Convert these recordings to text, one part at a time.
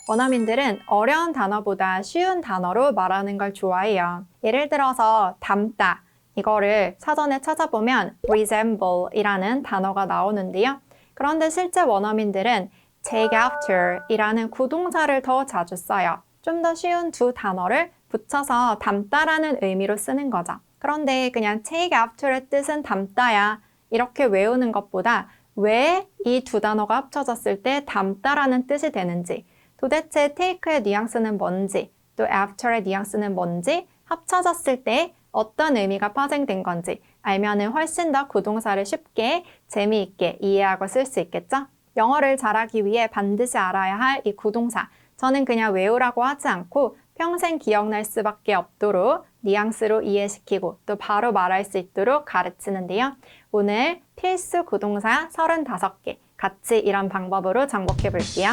원어민들은 어려운 단어보다 쉬운 단어로 말하는 걸 좋아해요. 예를 들어서 닮다. 이거를 사전에 찾아보면 resemble 이라는 단어가 나오는데요. 그런데 실제 원어민들은 take after 이라는 구동사를 더 자주 써요. 좀 더 쉬운 두 단어를 붙여서 닮다라는 의미로 쓰는 거죠. 그런데 그냥 take after의 뜻은 닮다야 이렇게 외우는 것보다 왜 이 두 단어가 합쳐졌을 때 닮다라는 뜻이 되는지, 도대체 take의 뉘앙스는 뭔지, 또 after의 뉘앙스는 뭔지, 합쳐졌을 때 어떤 의미가 파생된 건지 알면은 훨씬 더 구동사를 쉽게 재미있게 이해하고 쓸 수 있겠죠? 영어를 잘하기 위해 반드시 알아야 할 이 구동사. 저는 그냥 외우라고 하지 않고 평생 기억날 수밖에 없도록 뉘앙스로 이해시키고 또 바로 말할 수 있도록 가르치는데요. 오늘 필수 구동사 35개 같이 이런 방법으로 정복해 볼게요.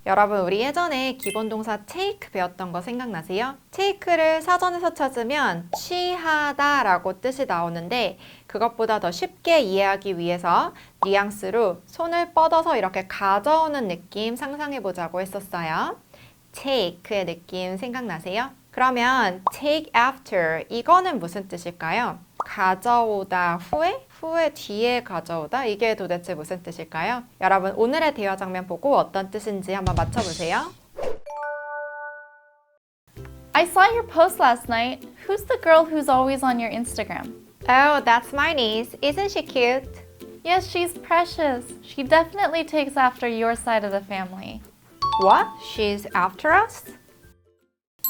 여러분, 우리 예전에 기본 동사 take 배웠던 거 생각나세요? take를 사전에서 찾으면 취하다 라고 뜻이 나오는데 그것보다 더 쉽게 이해하기 위해서 뉘앙스로 손을 뻗어서 이렇게 가져오는 느낌 상상해 보자고 했었어요. take의 느낌 생각나세요? 그러면 take after 이거는 무슨 뜻일까요? 가져오다 후에? 후에 뒤에 가져오다? 이게 도대체 무슨 뜻일까요? 여러분 오늘의 대화 장면 보고 어떤 뜻인지 한번 맞춰보세요. I saw your post last night. Who's the girl who's always on your Instagram? Oh, that's my niece. Isn't she cute? Yes, she's precious. She definitely takes after your side of the family. What? She's after us?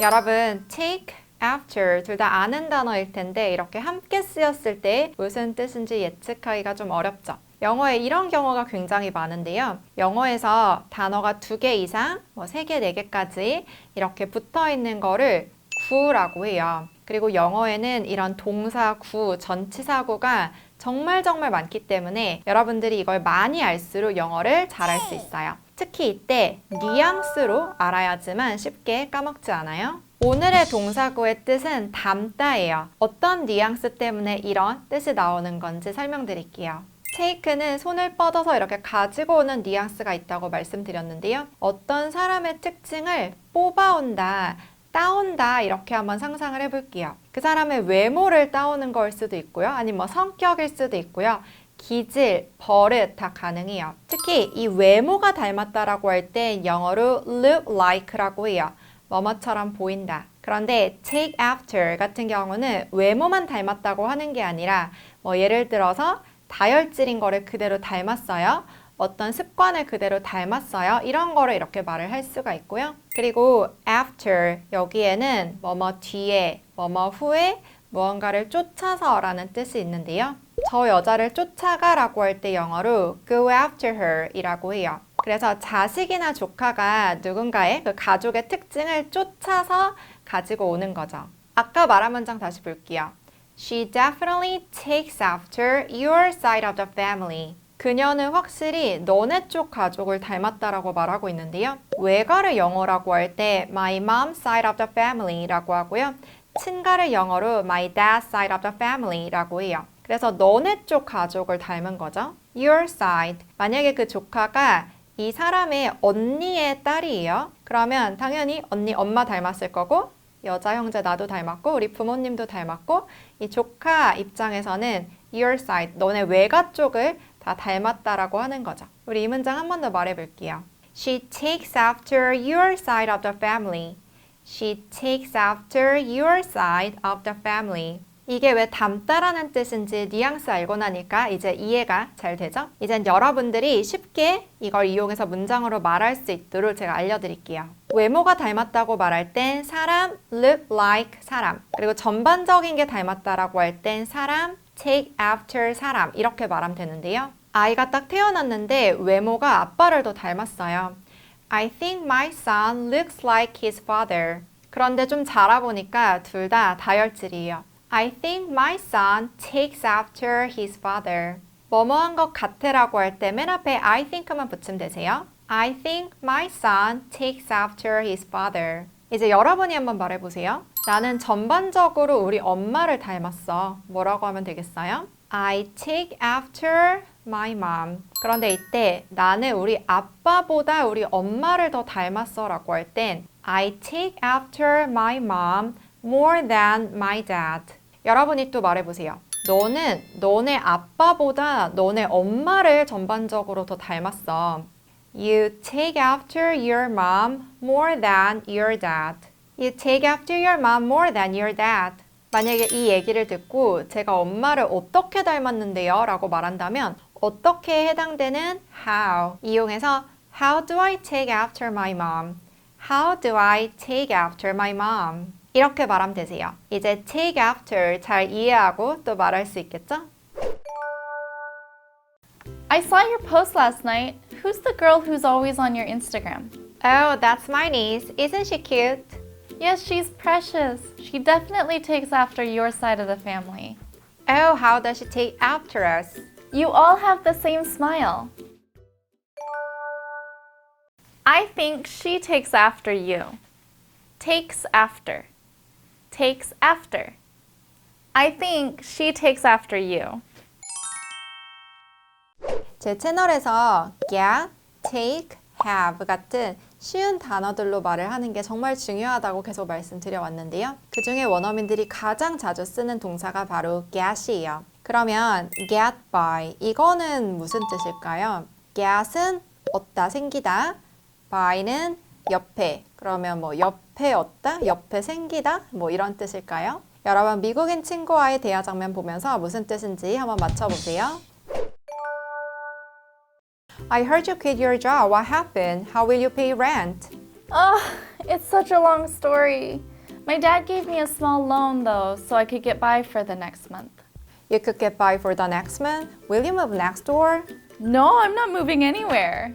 여러분, take, after 둘 다 아는 단어일 텐데 이렇게 함께 쓰였을 때 무슨 뜻인지 예측하기가 좀 어렵죠. 영어에 이런 경우가 굉장히 많은데요. 영어에서 단어가 2개 이상, 3개, 4개까지 이렇게 붙어 있는 거를 구라고 해요. 그리고 영어에는 이런 동사 구, 전치사구가 정말 많기 때문에 여러분들이 이걸 많이 알수록 영어를 잘할 수 있어요. 특히 이때 뉘앙스로 알아야지만 쉽게 까먹지 않아요. 오늘의 동사구의 뜻은 닮다예요. 어떤 뉘앙스 때문에 이런 뜻이 나오는 건지 설명드릴게요. take는 손을 뻗어서 이렇게 가지고 오는 뉘앙스가 있다고 말씀드렸는데요. 어떤 사람의 특징을 뽑아온다, 따온다 이렇게 한번 상상을 해볼게요. 그 사람의 외모를 따오는 걸 수도 있고요. 아니면 성격일 수도 있고요. 기질, 버릇 다 가능해요. 특히 이 외모가 닮았다라고 할 때 영어로 look like라고 해요. 뭐뭐처럼 보인다. 그런데 take after 같은 경우는 외모만 닮았다고 하는 게 아니라 예를 들어서 다혈질인 거를 그대로 닮았어요. 어떤 습관을 그대로 닮았어요. 이런 거를 이렇게 말을 할 수가 있고요. 그리고 after 여기에는 뭐뭐 뒤에, 뭐뭐 후에 무언가를 쫓아서 라는 뜻이 있는데요. 저 여자를 쫓아가 라고 할 때 영어로 go after her 이라고 해요. 그래서 자식이나 조카가 누군가의 그 가족의 특징을 쫓아서 가지고 오는 거죠. 아까 말한 문장 다시 볼게요. She definitely takes after your side of the family. 그녀는 확실히 너네 쪽 가족을 닮았다라고 말하고 있는데요. 외가를 영어라고 할 때 my mom's side of the family 라고 하고요. 친가를 영어로 my dad's side of the family 라고 해요. 그래서 너네 쪽 가족을 닮은 거죠. Your side. 만약에 그 조카가 이 사람의 언니의 딸이에요. 그러면 당연히 언니 엄마 닮았을 거고 여자 형제 나도 닮았고 우리 부모님도 닮았고 이 조카 입장에서는 your side, 너네 외가 쪽을 다 닮았다라고 하는 거죠. 우리 이 문장 한 번 더 말해볼게요. She takes after your side of the family. She takes after your side of the family. 이게 왜 닮다라는 뜻인지 뉘앙스 알고 나니까 이제 이해가 잘 되죠? 이젠 여러분들이 쉽게 이걸 이용해서 문장으로 말할 수 있도록 제가 알려드릴게요. 외모가 닮았다고 말할 땐 사람, look like 사람. 그리고 전반적인 게 닮았다라고 할 땐 사람, take after 사람. 이렇게 말하면 되는데요. 아이가 딱 태어났는데 외모가 아빠를 더 닮았어요. I think my son looks like his father. 그런데 좀 자라보니까 둘 다 다혈질이에요. I think my son takes after his father. 뭐뭐한 것 같으라고 할 때 맨 앞에 I think만 붙이면 되세요. I think my son takes after his father. 이제 여러분이 한번 말해보세요. 나는 전반적으로 우리 엄마를 닮았어. 뭐라고 하면 되겠어요? I take after my mom. 그런데 이때 나는 우리 아빠보다 우리 엄마를 더 닮았어 라고 할 땐 I take after my mom more than my dad. 여러분이 또 말해보세요. 너는 너네 아빠보다 너네 엄마를 전반적으로 더 닮았어. You take after your mom more than your dad. You take after your mom more than your dad. 만약에 이 얘기를 듣고 제가 엄마를 어떻게 닮았는데요? 라고 말한다면 어떻게 해당되는 how 이용해서 How do I take after my mom? How do I take after my mom? 이렇게 말하면 되세요. 이제 take after 잘 이해하고 또 말할 수 있겠죠? I saw your post last night. Who's the girl who's always on your Instagram? Oh, that's my niece. Isn't she cute? Yes, she's precious. She definitely takes after your side of the family. Oh, how does she take after us? You all have the same smile. I think she takes after you. Takes after. Takes after. I think she takes after you. 제 채널에서 get, take, have 같은 쉬운 단어들로 말을 하는 게 정말 중요하다고 계속 말씀드려왔는데요. 그 중에 원어민들이 가장 자주 쓰는 동사가 바로 get이에요. 그러면 get by, 이거는 무슨 뜻일까요? get은 얻다, 생기다, by는 옆에, 그러면 뭐 옆에 얻다, 옆에 생기다, 뭐 이런 뜻일까요? 여러분 미국인 친구와의 대화 장면 보면서 무슨 뜻인지 한번 맞춰보세요. I heard you quit your job. What happened? How will you pay rent? Oh, it's such a long story. My dad gave me a small loan though, so I could get by for the next month. You could get by for the next month. Will you move next door? No, I'm not moving anywhere.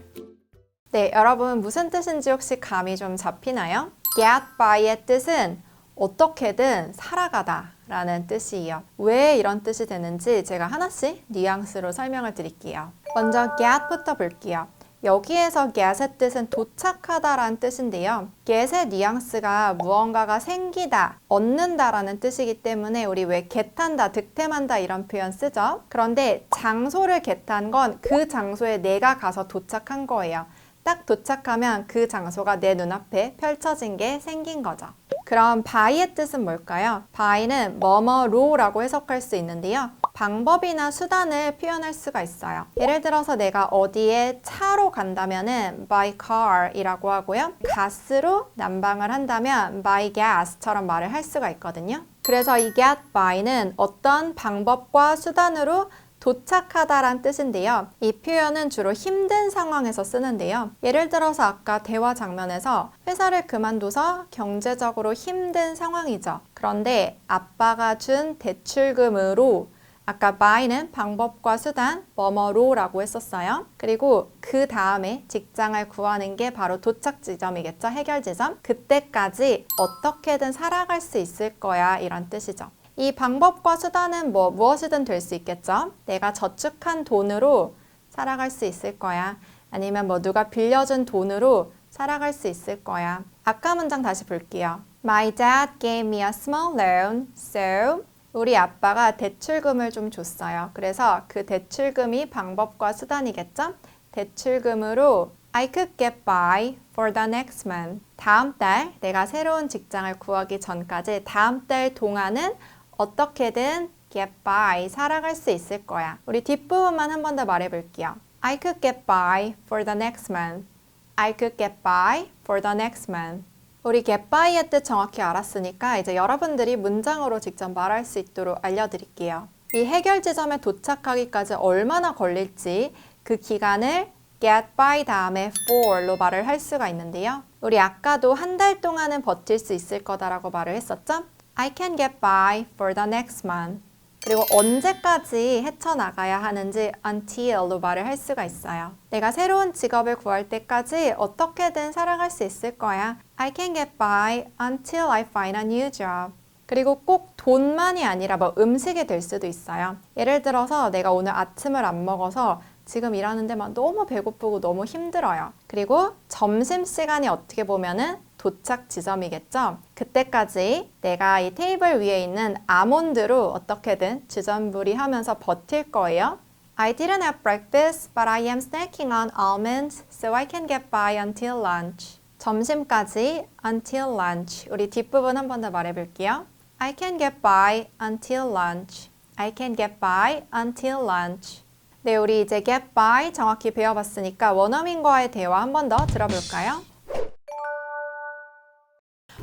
네, 여러분 무슨 뜻인지 혹시 감이 좀 잡히나요? Get by의 뜻은 어떻게든 살아가다 라는 뜻이에요. 왜 이런 뜻이 되는지 제가 하나씩 뉘앙스로 설명을 드릴게요. 먼저 get부터 볼게요. 여기에서 get의 뜻은 도착하다 라는 뜻인데요. get의 뉘앙스가 무언가가 생기다, 얻는다 라는 뜻이기 때문에 우리 왜 get한다, 득템한다 이런 표현 쓰죠? 그런데 장소를 get한 건 그 장소에 내가 가서 도착한 거예요. 딱 도착하면 그 장소가 내 눈앞에 펼쳐진 게 생긴 거죠. 그럼 by의 뜻은 뭘까요? by는 뭐뭐로라고 해석할 수 있는데요. 방법이나 수단을 표현할 수가 있어요. 예를 들어서 내가 어디에 차로 간다면은 by car 이라고 하고요. 가스로 난방을 한다면 by gas처럼 말을 할 수가 있거든요. 그래서 이 get by는 어떤 방법과 수단으로 도착하다란 뜻인데요. 이 표현은 주로 힘든 상황에서 쓰는데요. 예를 들어서 아까 대화 장면에서 회사를 그만둬서 경제적으로 힘든 상황이죠. 그런데 아빠가 준 대출금으로 아까 by는 방법과 수단, 뭐뭐로라고 했었어요. 그리고 그 다음에 직장을 구하는 게 바로 도착 지점이겠죠. 해결 지점. 그때까지 어떻게든 살아갈 수 있을 거야 이런 뜻이죠. 이 방법과 수단은 무엇이든 될 수 있겠죠. 내가 저축한 돈으로 살아갈 수 있을 거야. 아니면 누가 빌려준 돈으로 살아갈 수 있을 거야. 아까 문장 다시 볼게요. My dad gave me a small loan, so 우리 아빠가 대출금을 좀 줬어요. 그래서 그 대출금이 방법과 수단이겠죠. 대출금으로 I could get by for the next month. 다음 달 내가 새로운 직장을 구하기 전까지 다음 달 동안은 어떻게든 get by, 살아갈 수 있을 거야. 우리 뒷부분만 한 번 더 말해볼게요. I could get by for the next month. I could get by for the next month. 우리 get by의 뜻 정확히 알았으니까 이제 여러분들이 문장으로 직접 말할 수 있도록 알려드릴게요. 이 해결 지점에 도착하기까지 얼마나 걸릴지 그 기간을 get by 다음에 for로 말을 할 수가 있는데요. 우리 아까도 한 달 동안은 버틸 수 있을 거다라고 말을 했었죠? I can get by for the next month. 그리고 언제까지 헤쳐나가야 하는지 until로 말을 할 수가 있어요. 내가 새로운 직업을 구할 때까지 어떻게든 살아갈 수 있을 거야. I can get by until I find a new job. 그리고 꼭 돈만이 아니라 음식이 될 수도 있어요. 예를 들어서 내가 오늘 아침을 안 먹어서 지금 일하는데 너무 배고프고 너무 힘들어요. 그리고 점심시간이 어떻게 보면은 도착 지점이겠죠? 그때까지 내가 이 테이블 위에 있는 아몬드로 어떻게든 주전부리 하면서 버틸 거예요. I didn't have breakfast, but I am snacking on almonds, so I can get by until lunch. 점심까지 until lunch. 우리 뒷부분 한 번 더 말해볼게요. I can get by until lunch. I can get by until lunch. 네, 우리 이제 get by 정확히 배워봤으니까 원어민과의 대화 한 번 더 들어볼까요?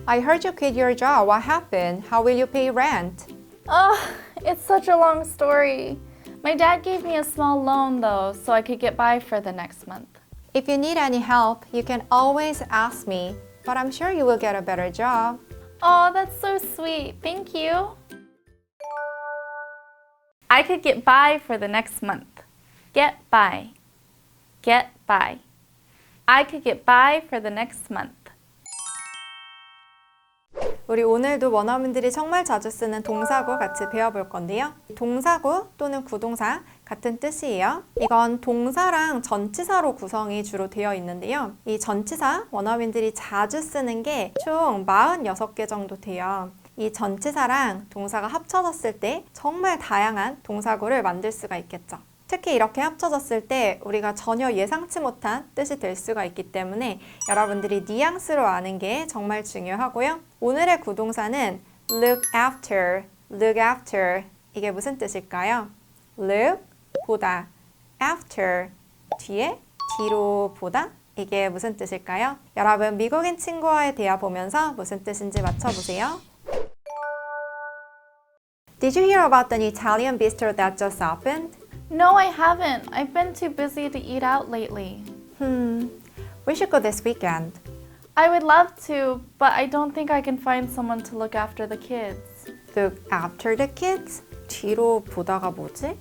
I heard you quit your job. What happened? How will you pay rent? Oh, it's such a long story. My dad gave me a small loan though, so I could get by for the next month. If you need any help, you can always ask me, but I'm sure you will get a better job. Oh, that's so sweet. Thank you. I could get by for the next month. Get by. Get by. I could get by for the next month. 우리 오늘도 원어민들이 정말 자주 쓰는 동사구 같이 배워볼 건데요. 동사구 또는 구동사 같은 뜻이에요. 이건 동사랑 전치사로 구성이 주로 되어 있는데요. 이 전치사 원어민들이 자주 쓰는 게 총 46개 정도 돼요. 이 전치사랑 동사가 합쳐졌을 때 정말 다양한 동사구를 만들 수가 있겠죠. 특히 이렇게 합쳐졌을 때 우리가 전혀 예상치 못한 뜻이 될 수가 있기 때문에 여러분들이 뉘앙스로 아는 게 정말 중요하고요. 오늘의 구동사는 look after, look after. 이게 무슨 뜻일까요? look, 보다, after, 뒤에, 뒤로 보다. 이게 무슨 뜻일까요? 여러분 미국인 친구와의 대화 보면서 무슨 뜻인지 맞춰보세요. Did you hear about the Italian bistro that just opened? No, I haven't. I've been too busy to eat out lately. We should go this weekend. I would love to, but I don't think I can find someone to look after the kids. Look after the kids? 뒤로 보다가 뭐지?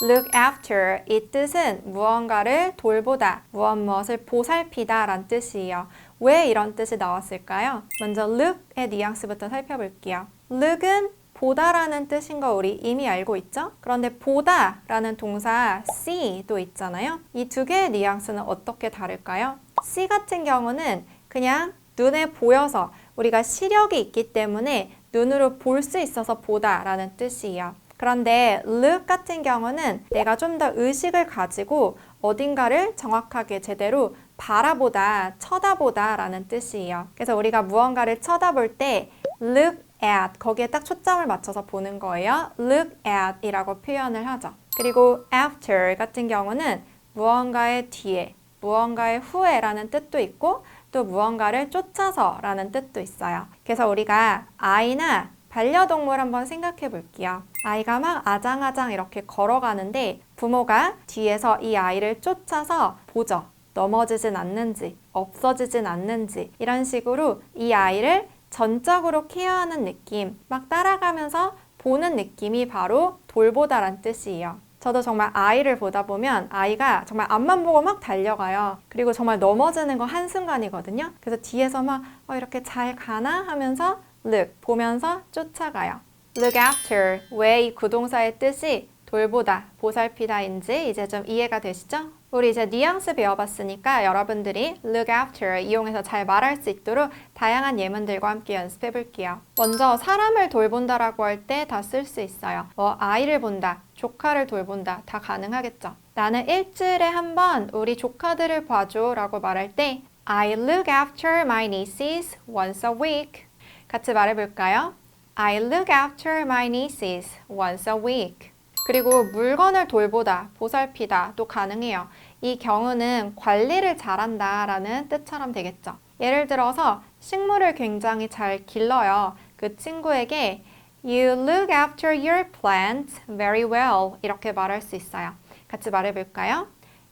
Look after 이 뜻은 무언가를 돌보다, 무엇을 보살피다 라는 뜻이에요. 왜 이런 뜻이 나왔을까요? 먼저 look의 뉘앙스부터 살펴볼게요. look은 보다라는 뜻인 거 우리 이미 알고 있죠? 그런데 보다라는 동사 see도 있잖아요. 이 두 개의 뉘앙스는 어떻게 다를까요? see 같은 경우는 그냥 눈에 보여서 우리가 시력이 있기 때문에 눈으로 볼 수 있어서 보다라는 뜻이에요. 그런데 look 같은 경우는 내가 좀 더 의식을 가지고 어딘가를 정확하게 제대로 바라보다, 쳐다보다 라는 뜻이에요. 그래서 우리가 무언가를 쳐다볼 때 look at 거기에 딱 초점을 맞춰서 보는 거예요. look at 이라고 표현을 하죠. 그리고 after 같은 경우는 무언가의 뒤에, 무언가의 후에 라는 뜻도 있고 또 무언가를 쫓아서 라는 뜻도 있어요. 그래서 우리가 아이나 반려동물 한번 생각해 볼게요. 아이가 막 아장아장 이렇게 걸어가는데 부모가 뒤에서 이 아이를 쫓아서 보죠. 넘어지진 않는지, 없어지진 않는지 이런 식으로 이 아이를 전적으로 케어하는 느낌, 막 따라가면서 보는 느낌이 바로 돌보다란 뜻이에요. 저도 정말 아이를 보다 보면 아이가 정말 앞만 보고 막 달려가요. 그리고 정말 넘어지는 거 한순간이거든요. 그래서 뒤에서 막 이렇게 잘 가나 하면서 look, 보면서 쫓아가요. look after, 왜 이 구동사의 뜻이 돌보다, 보살피다인지 이제 좀 이해가 되시죠? 우리 이제 뉘앙스 배워봤으니까 여러분들이 look after 이용해서 잘 말할 수 있도록 다양한 예문들과 함께 연습해 볼게요. 먼저 사람을 돌본다라고 할 때 다 쓸 수 있어요. 아이를 본다, 조카를 돌본다 다 가능하겠죠. 나는 일주일에 한 번 우리 조카들을 봐줘 라고 말할 때 I look after my nieces once a week. 같이 말해볼까요? I look after my nieces once a week. 그리고 물건을 돌보다, 보살피다 도 가능해요. 이 경우는 관리를 잘한다 라는 뜻처럼 되겠죠. 예를 들어서 식물을 굉장히 잘 길러요. 그 친구에게 You look after your plants very well 이렇게 말할 수 있어요. 같이 말해볼까요?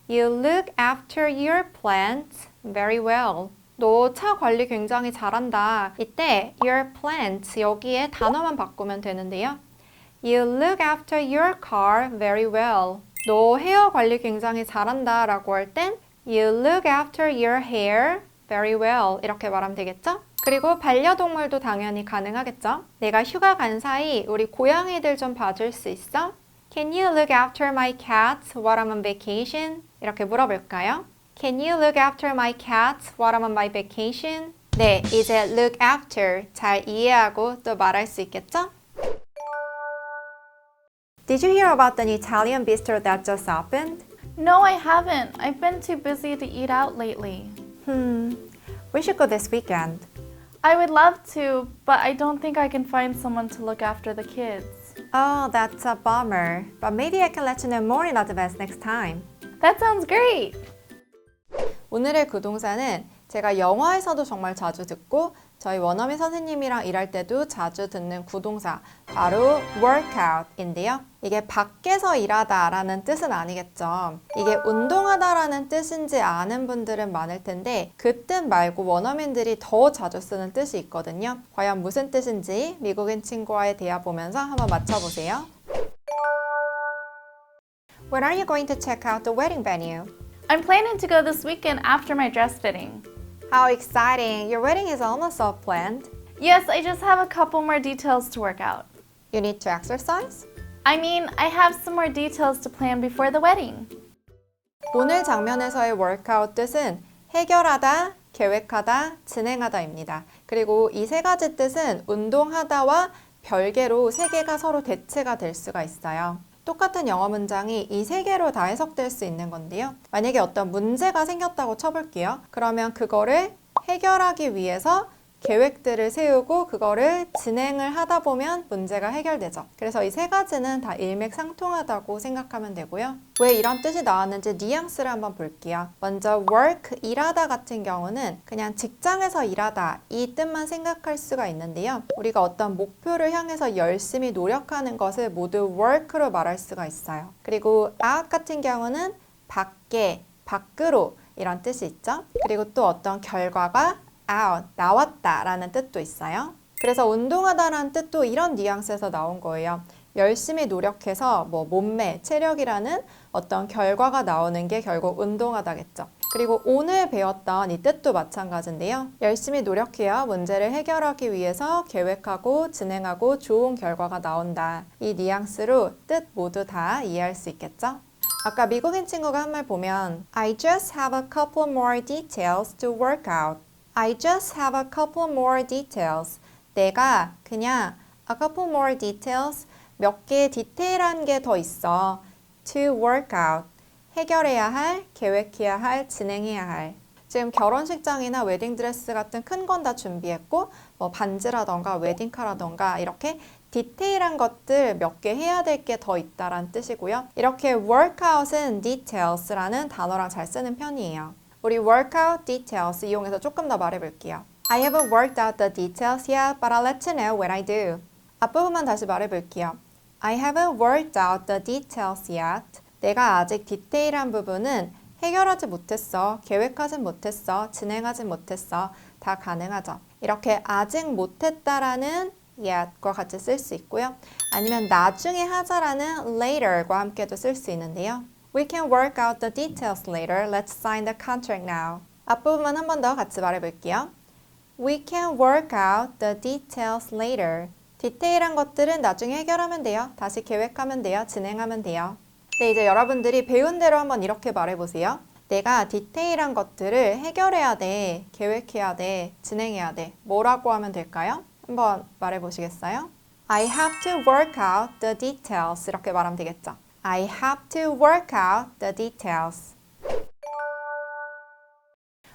You look after your plants very well. 너 차 관리 굉장히 잘한다. 이때 your plants 여기에 단어만 바꾸면 되는데요. You look after your car very well. 너 헤어 관리 굉장히 잘한다 라고 할 땐 You look after your hair very well 이렇게 말하면 되겠죠? 그리고 반려동물도 당연히 가능하겠죠? 내가 휴가 간 사이 우리 고양이들 좀 봐줄 수 있어? Can you look after my cats while I'm on vacation? 이렇게 물어볼까요? Can you look after my cats while I'm on my vacation? 네, 이제 look after 잘 이해하고 또 말할 수 있겠죠? Did you hear about the new Italian bistro that just opened? No, I haven't. I've been too busy to eat out lately. We should go this weekend. I would love to, but I don't think I can find someone to look after the kids. Oh, that's a bummer. But maybe I can let you know more in advance next time. That sounds great! 오늘의 구동사는 제가 영화에서도 정말 자주 듣고 저희 원어민 선생님이랑 일할 때도 자주 듣는 구동사 바로 workout인데요. 이게 밖에서 일하다 라는 뜻은 아니겠죠. 이게 운동하다 라는 뜻인지 아는 분들은 많을 텐데 그 뜻 말고 원어민들이 더 자주 쓰는 뜻이 있거든요. 과연 무슨 뜻인지 미국인 친구와의 대화 보면서 한번 맞춰보세요. When are you going to check out the wedding venue? I'm planning to go this weekend after my dress fitting. How exciting! Your wedding is almost all planned. Yes, I just have a couple more details to work out. You need to exercise? I mean, I have some more details to plan before the wedding. 오늘 장면에서의 workout 뜻은 해결하다, 계획하다, 진행하다입니다. 그리고 이 세 가지 뜻은 운동하다와 별개로 세 개가 서로 대체가 될 수가 있어요. 똑같은 영어 문장이 이 세 개로 다 해석될 수 있는 건데요. 만약에 어떤 문제가 생겼다고 쳐볼게요. 그러면 그거를 해결하기 위해서 계획들을 세우고 그거를 진행을 하다 보면 문제가 해결되죠. 그래서 이 세 가지는 다 일맥상통하다고 생각하면 되고요. 왜 이런 뜻이 나왔는지 뉘앙스를 한번 볼게요. 먼저 work, 일하다 같은 경우는 그냥 직장에서 일하다 이 뜻만 생각할 수가 있는데요. 우리가 어떤 목표를 향해서 열심히 노력하는 것을 모두 work로 말할 수가 있어요. 그리고 out 같은 경우는 밖에, 밖으로 이런 뜻이 있죠. 그리고 또 어떤 결과가 out, 나왔다 라는 뜻도 있어요. 그래서 운동하다라는 뜻도 이런 뉘앙스에서 나온 거예요. 열심히 노력해서 몸매, 체력이라는 어떤 결과가 나오는 게 결국 운동하다겠죠. 그리고 오늘 배웠던 이 뜻도 마찬가지인데요. 열심히 노력해야 문제를 해결하기 위해서 계획하고 진행하고 좋은 결과가 나온다. 이 뉘앙스로 뜻 모두 다 이해할 수 있겠죠? 아까 미국인 친구가 한 말 보면 I just have a couple more details to work out. I just have a couple more details. 내가 그냥 a couple more details, 몇 개의 디테일한 게 더 있어. To work out. 해결해야 할, 계획해야 할, 진행해야 할. 지금 결혼식장이나 웨딩드레스 같은 큰 건 다 준비했고 반지라던가 웨딩카라던가 이렇게 디테일한 것들 몇 개 해야 될 게 더 있다라는 뜻이고요. 이렇게 workout은 details라는 단어랑 잘 쓰는 편이에요. 우리 workout details 이용해서 조금 더 말해볼게요. I haven't worked out the details yet, but I'll let you know when I do. 앞부분만 다시 말해볼게요. I haven't worked out the details yet. 내가 아직 디테일한 부분은 해결하지 못했어, 계획하지 못했어, 진행하지 못했어. 다 가능하죠. 이렇게 아직 못했다라는 yet과 같이 쓸 수 있고요. 아니면 나중에 하자라는 later과 함께도 쓸 수 있는데요. We can work out the details later. Let's sign the contract now. 앞부분만 한 번 더 같이 말해볼게요. We can work out the details later. 디테일한 것들은 나중에 해결하면 돼요. 다시 계획하면 돼요. 진행하면 돼요. 네, 이제 여러분들이 배운 대로 한번 이렇게 말해보세요. 내가 디테일한 것들을 해결해야 돼, 계획해야 돼, 진행해야 돼. 뭐라고 하면 될까요? 한번 말해보시겠어요? I have to work out the details. 이렇게 말하면 되겠죠. I have to work out the details.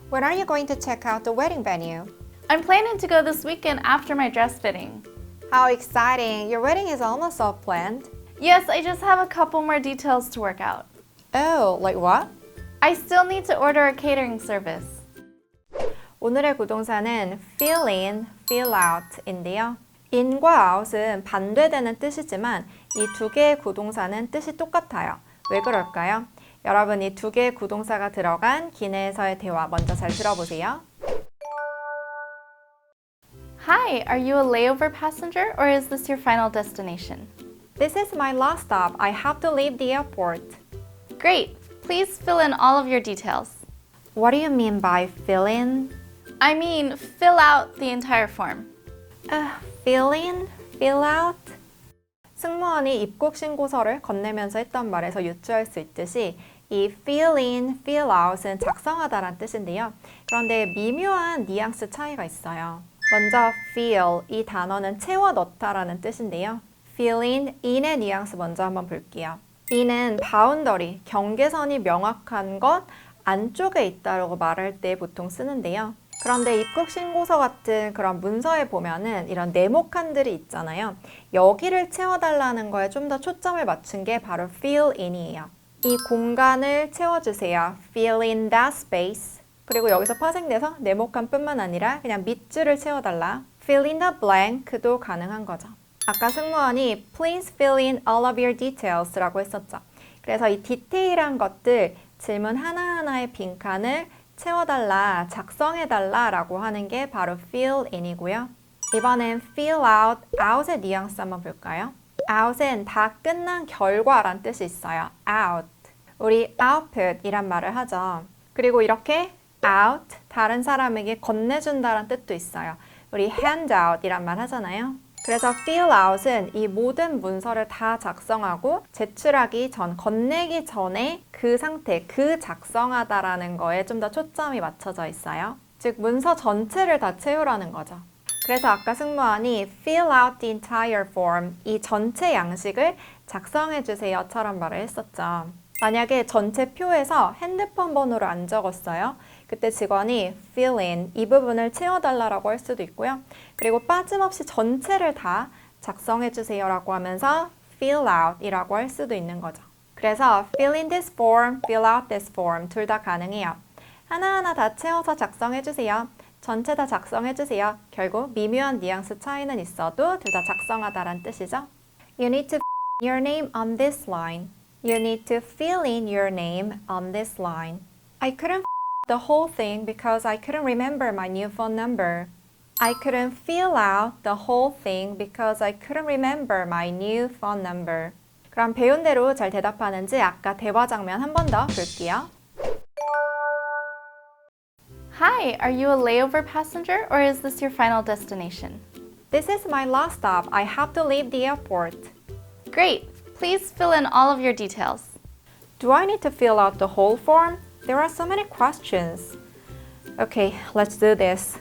When are you going to check out the wedding venue? I'm planning to go this weekend after my dress fitting. How exciting! Your wedding is almost all planned. Yes, I just have a couple more details to work out. Oh, like what? I still need to order a catering service. 오늘의 구동사는 fill in, fill out인데요. in과 out은 반대되는 뜻이지만 이 두 개의 구동사는 뜻이 똑같아요. 왜 그럴까요? 여러분 이 두 개의 구동사가 들어간 기내에서의 대화 먼저 잘 들어보세요. Hi, are you a layover passenger or is this your final destination? This is my last stop. I have to leave the airport. Great. Please fill in all of your details. What do you mean by fill in? I mean, fill out the entire form. Fill in? Fill out? 승무원이 입국 신고서를 건네면서 했던 말에서 유추할 수 있듯이 이 fill in, fill out은 작성하다란 뜻인데요. 그런데 미묘한 뉘앙스 차이가 있어요. 먼저 fill, 이 단어는 채워 넣다라는 뜻인데요. feeling in의 뉘앙스 먼저 한번 볼게요. in은 바운더리, 경계선이 명확한 것 안쪽에 있다라고 말할 때 보통 쓰는데요. 그런데 입국 신고서 같은 그런 문서에 보면은 이런 네모칸들이 있잖아요. 여기를 채워달라는 거에 좀 더 초점을 맞춘 게 바로 fill in이에요. 이 공간을 채워주세요. fill in that space. 그리고 여기서 파생돼서 네모칸뿐만 아니라 그냥 밑줄을 채워달라. fill in the blank도 가능한 거죠. 아까 승무원이 please fill in all of your details 라고 했었죠. 그래서 이 디테일한 것들, 질문 하나하나의 빈칸을 채워달라, 작성해달라 라고 하는 게 바로 fill in이고요. 이번엔 fill out, out의 뉘앙스 한번 볼까요? out은 다 끝난 결과란 뜻이 있어요. out. 우리 output 이란 말을 하죠. 그리고 이렇게 out, 다른 사람에게 건네준다란 뜻도 있어요. 우리 hand out 이란 말 하잖아요. 그래서 fill out은 이 모든 문서를 다 작성하고 제출하기 전, 건네기 전에 그 상태, 그 작성하다라는 거에 좀 더 초점이 맞춰져 있어요. 즉 문서 전체를 다 채우라는 거죠. 그래서 아까 승무원이 fill out the entire form, 이 전체 양식을 작성해 주세요처럼 말을 했었죠. 만약에 전체 표에서 핸드폰 번호를 안 적었어요. 그때 직원이 fill in, 이 부분을 채워달라고 할 수도 있고요. 그리고 빠짐없이 전체를 다 작성해 주세요라고 하면서 fill out 이라고 할 수도 있는 거죠. 그래서 fill in this form, fill out this form 둘 다 가능해요. 하나하나 다 채워서 작성해 주세요. 전체 다 작성해 주세요. 결국 미묘한 뉘앙스 차이는 있어도 둘 다 작성하다란 뜻이죠. You need to fill your name on this line. You need to fill in your name on this line. I couldn't the whole thing because I couldn't remember my new phone number. I couldn't fill out the whole thing because I couldn't remember my new phone number. 그럼 배운 대로 잘 대답하는지 아까 대화 장면 한 번 더 볼게요. Hi, are you a layover passenger or is this your final destination? This is my last stop. I have to leave the airport. Great. Please fill in all of your details. Do I need to fill out the whole form? There are so many questions. Okay, let's do this.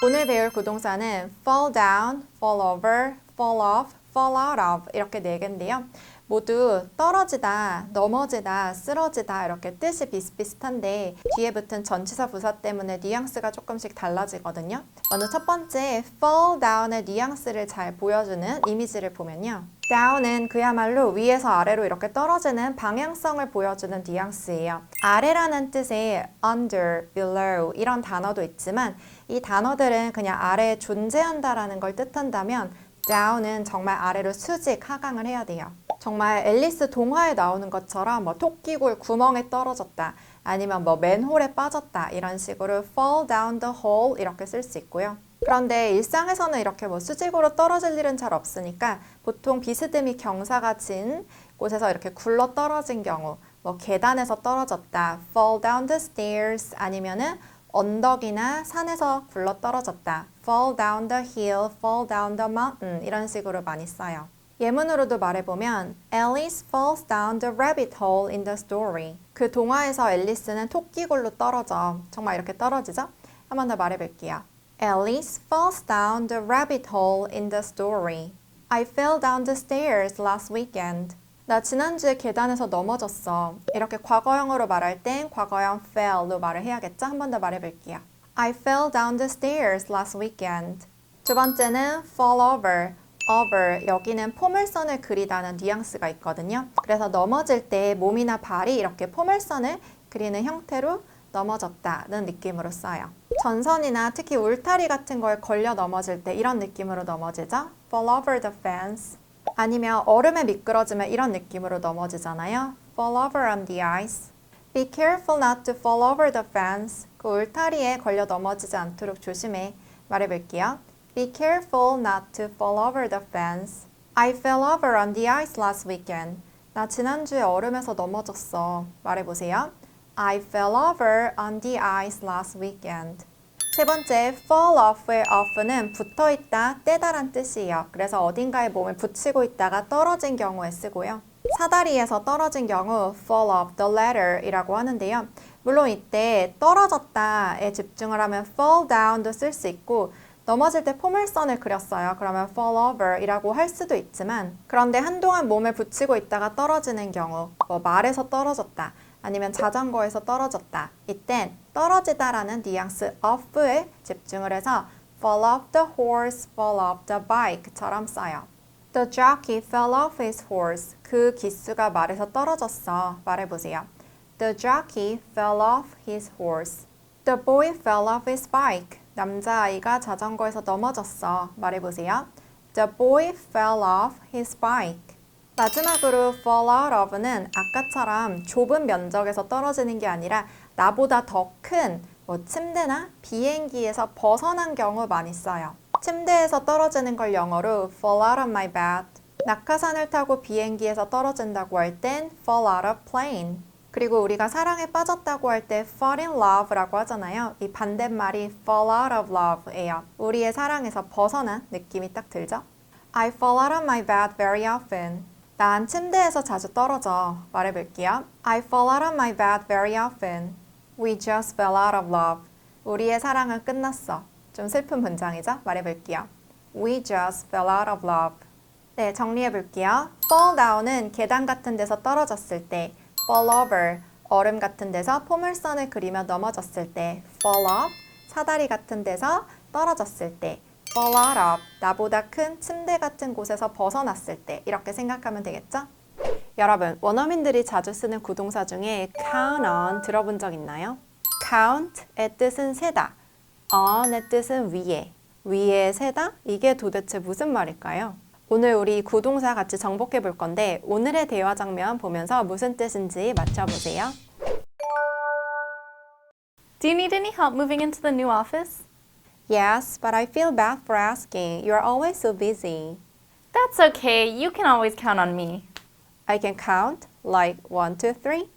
오늘 배울 구동사는 fall down, fall over, fall off, fall out of 이렇게 네 개인데요. 모두 떨어지다, 넘어지다, 쓰러지다 이렇게 뜻이 비슷비슷한데 뒤에 붙은 전치사 부사 때문에 뉘앙스가 조금씩 달라지거든요. 먼저 첫 번째 fall down의 뉘앙스를 잘 보여주는 이미지를 보면요. down은 그야말로 위에서 아래로 이렇게 떨어지는 방향성을 보여주는 뉘앙스예요. 아래라는 뜻의 under, below 이런 단어도 있지만 이 단어들은 그냥 아래에 존재한다라는 걸 뜻한다면 down은 정말 아래로 수직, 하강을 해야 돼요. 정말 앨리스 동화에 나오는 것처럼 뭐 토끼굴 구멍에 떨어졌다 아니면 뭐 맨홀에 빠졌다 이런 식으로 fall down the hole 이렇게 쓸 수 있고요. 그런데 일상에서는 이렇게 뭐 수직으로 떨어질 일은 잘 없으니까 보통 비스듬히 경사가 진 곳에서 이렇게 굴러 떨어진 경우 뭐 계단에서 떨어졌다 fall down the stairs 아니면은 언덕이나 산에서 굴러 떨어졌다 fall down the hill, fall down the mountain 이런 식으로 많이 써요. 예문으로도 말해보면 Alice falls down the rabbit hole in the story. 그 동화에서 앨리스는 토끼굴로 떨어져. 정말 이렇게 떨어지죠? 한 번 더 말해볼게요. Alice falls down the rabbit hole in the story. I fell down the stairs last weekend. 나 지난주에 계단에서 넘어졌어. 이렇게 과거형으로 말할 땐 과거형 fell로 말을 해야겠죠? 한 번 더 말해볼게요. I fell down the stairs last weekend. 두 번째는 fall over. over, 여기는 포물선을 그리다는 뉘앙스가 있거든요. 그래서 넘어질 때 몸이나 발이 이렇게 포물선을 그리는 형태로 넘어졌다는 느낌으로 써요. 전선이나 특히 울타리 같은 거에 걸려 넘어질 때 이런 느낌으로 넘어지죠. fall over the fence. 아니면 얼음에 미끄러지면 이런 느낌으로 넘어지잖아요. fall over on the ice. Be careful not to fall over the fence. 그 울타리에 걸려 넘어지지 않도록 조심해. 말해볼게요. Be careful not to fall over the fence. I fell over on the ice last weekend. 나 지난주에 얼음에서 넘어졌어. 말해보세요. I fell over on the ice last weekend. 세 번째, fall off의 off는 붙어있다, 떼다란 뜻이에요. 그래서 어딘가에 몸을 붙이고 있다가 떨어진 경우에 쓰고요. 사다리에서 떨어진 경우 fall off the ladder 이라고 하는데요. 물론 이때 떨어졌다에 집중을 하면 fall down도 쓸 수 있고 넘어질 때 포물선을 그렸어요. 그러면 fall over 이라고 할 수도 있지만 그런데 한동안 몸에 붙이고 있다가 떨어지는 경우 뭐 말에서 떨어졌다 아니면 자전거에서 떨어졌다 이땐 떨어지다라는 뉘앙스 off에 집중을 해서 fall off the horse, fall off the bike처럼 써요. The jockey fell off his horse. 그 기수가 말에서 떨어졌어. 말해보세요. The jockey fell off his horse. The boy fell off his bike. 남자아이가 자전거에서 넘어졌어. 말해보세요. The boy fell off his bike. 마지막으로 fall out of는 아까처럼 좁은 면적에서 떨어지는 게 아니라 나보다 더 큰 침대나 비행기에서 벗어난 경우 많이 써요. 침대에서 떨어지는 걸 영어로 fall out of my bed. 낙하산을 타고 비행기에서 떨어진다고 할 땐 fall out of plane. 그리고 우리가 사랑에 빠졌다고 할 때 fall in love라고 하잖아요. 이 반대말이 fall out of love예요. 우리의 사랑에서 벗어난 느낌이 딱 들죠? I fall out of my bed very often. 난 침대에서 자주 떨어져. 말해볼게요. I fall out of my bed very often. We just fell out of love. 우리의 사랑은 끝났어. 좀 슬픈 문장이죠? 말해볼게요. We just fell out of love. 네, 정리해볼게요. fall down은 계단 같은 데서 떨어졌을 때, fall over, 얼음 같은 데서 포물선을 그리며 넘어졌을 때, fall off, 사다리 같은 데서 떨어졌을 때, fall out of, 나보다 큰 침대 같은 곳에서 벗어났을 때 이렇게 생각하면 되겠죠? 여러분, 원어민들이 자주 쓰는 구동사 중에 count on 들어본 적 있나요? count의 뜻은 세다, on의 뜻은 위에, 위에 세다? 이게 도대체 무슨 말일까요? 오늘 우리 구동사 같이 정복해 볼 건데 오늘의 대화 장면 보면서 무슨 뜻인지 맞춰보세요. Do you need any help moving into the new office? Yes, but I feel bad for asking. You're always so busy. That's okay. You can always count on me. I can count like 1, 2, 3.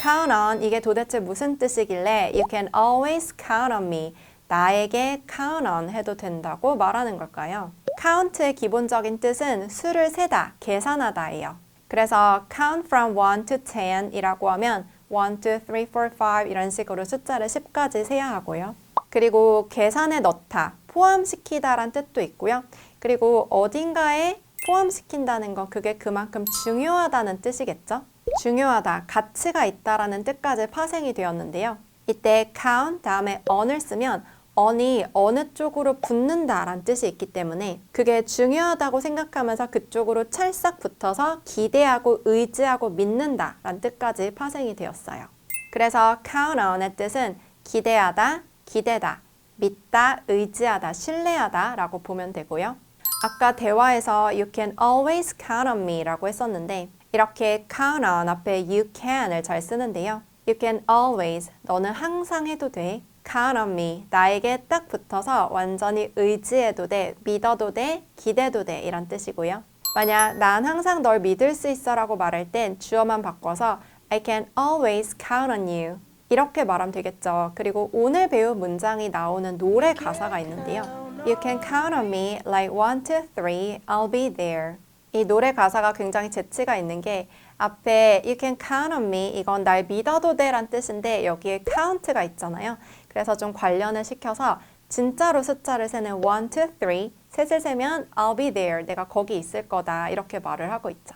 Count on 이게 도대체 무슨 뜻이길래 You can always count on me. 나에게 count on 해도 된다고 말하는 걸까요? count의 기본적인 뜻은 수를 세다, 계산하다예요. 그래서 count from 1 to 10 이라고 하면 1, 2, 3, 4, 5 이런 식으로 숫자를 10까지 세야 하고요. 그리고 계산에 넣다, 포함시키다 란 뜻도 있고요. 그리고 어딘가에 포함시킨다는 건 그게 그만큼 중요하다는 뜻이겠죠? 중요하다, 가치가 있다라는 뜻까지 파생이 되었는데요. 이때 count 다음에 on을 쓰면 on이 어느 쪽으로 붙는다라는 뜻이 있기 때문에 그게 중요하다고 생각하면서 그쪽으로 찰싹 붙어서 기대하고 의지하고 믿는다라는 뜻까지 파생이 되었어요. 그래서 count on의 뜻은 기대하다, 기대다, 믿다, 의지하다, 신뢰하다 라고 보면 되고요. 아까 대화에서 you can always count on me 라고 했었는데 이렇게 count on 앞에 you can을 잘 쓰는데요. You can always, 너는 항상 해도 돼. count on me, 나에게 딱 붙어서 완전히 의지해도 돼, 믿어도 돼, 기대도 돼 이런 뜻이고요. 만약 난 항상 널 믿을 수 있어 라고 말할 땐 주어만 바꿔서 I can always count on you 이렇게 말하면 되겠죠. 그리고 오늘 배운 문장이 나오는 노래 가사가 있는데요. You can count on me like 1, 2, 3, I'll be there. 이 노래 가사가 굉장히 재치가 있는 게 앞에 you can count on me 이건 날 믿어도 돼 란 뜻인데 여기에 count가 있잖아요. 그래서 좀 관련을 시켜서 진짜로 숫자를 세는 1, 2, 3 셋을 세면 I'll be there 내가 거기 있을 거다 이렇게 말을 하고 있죠.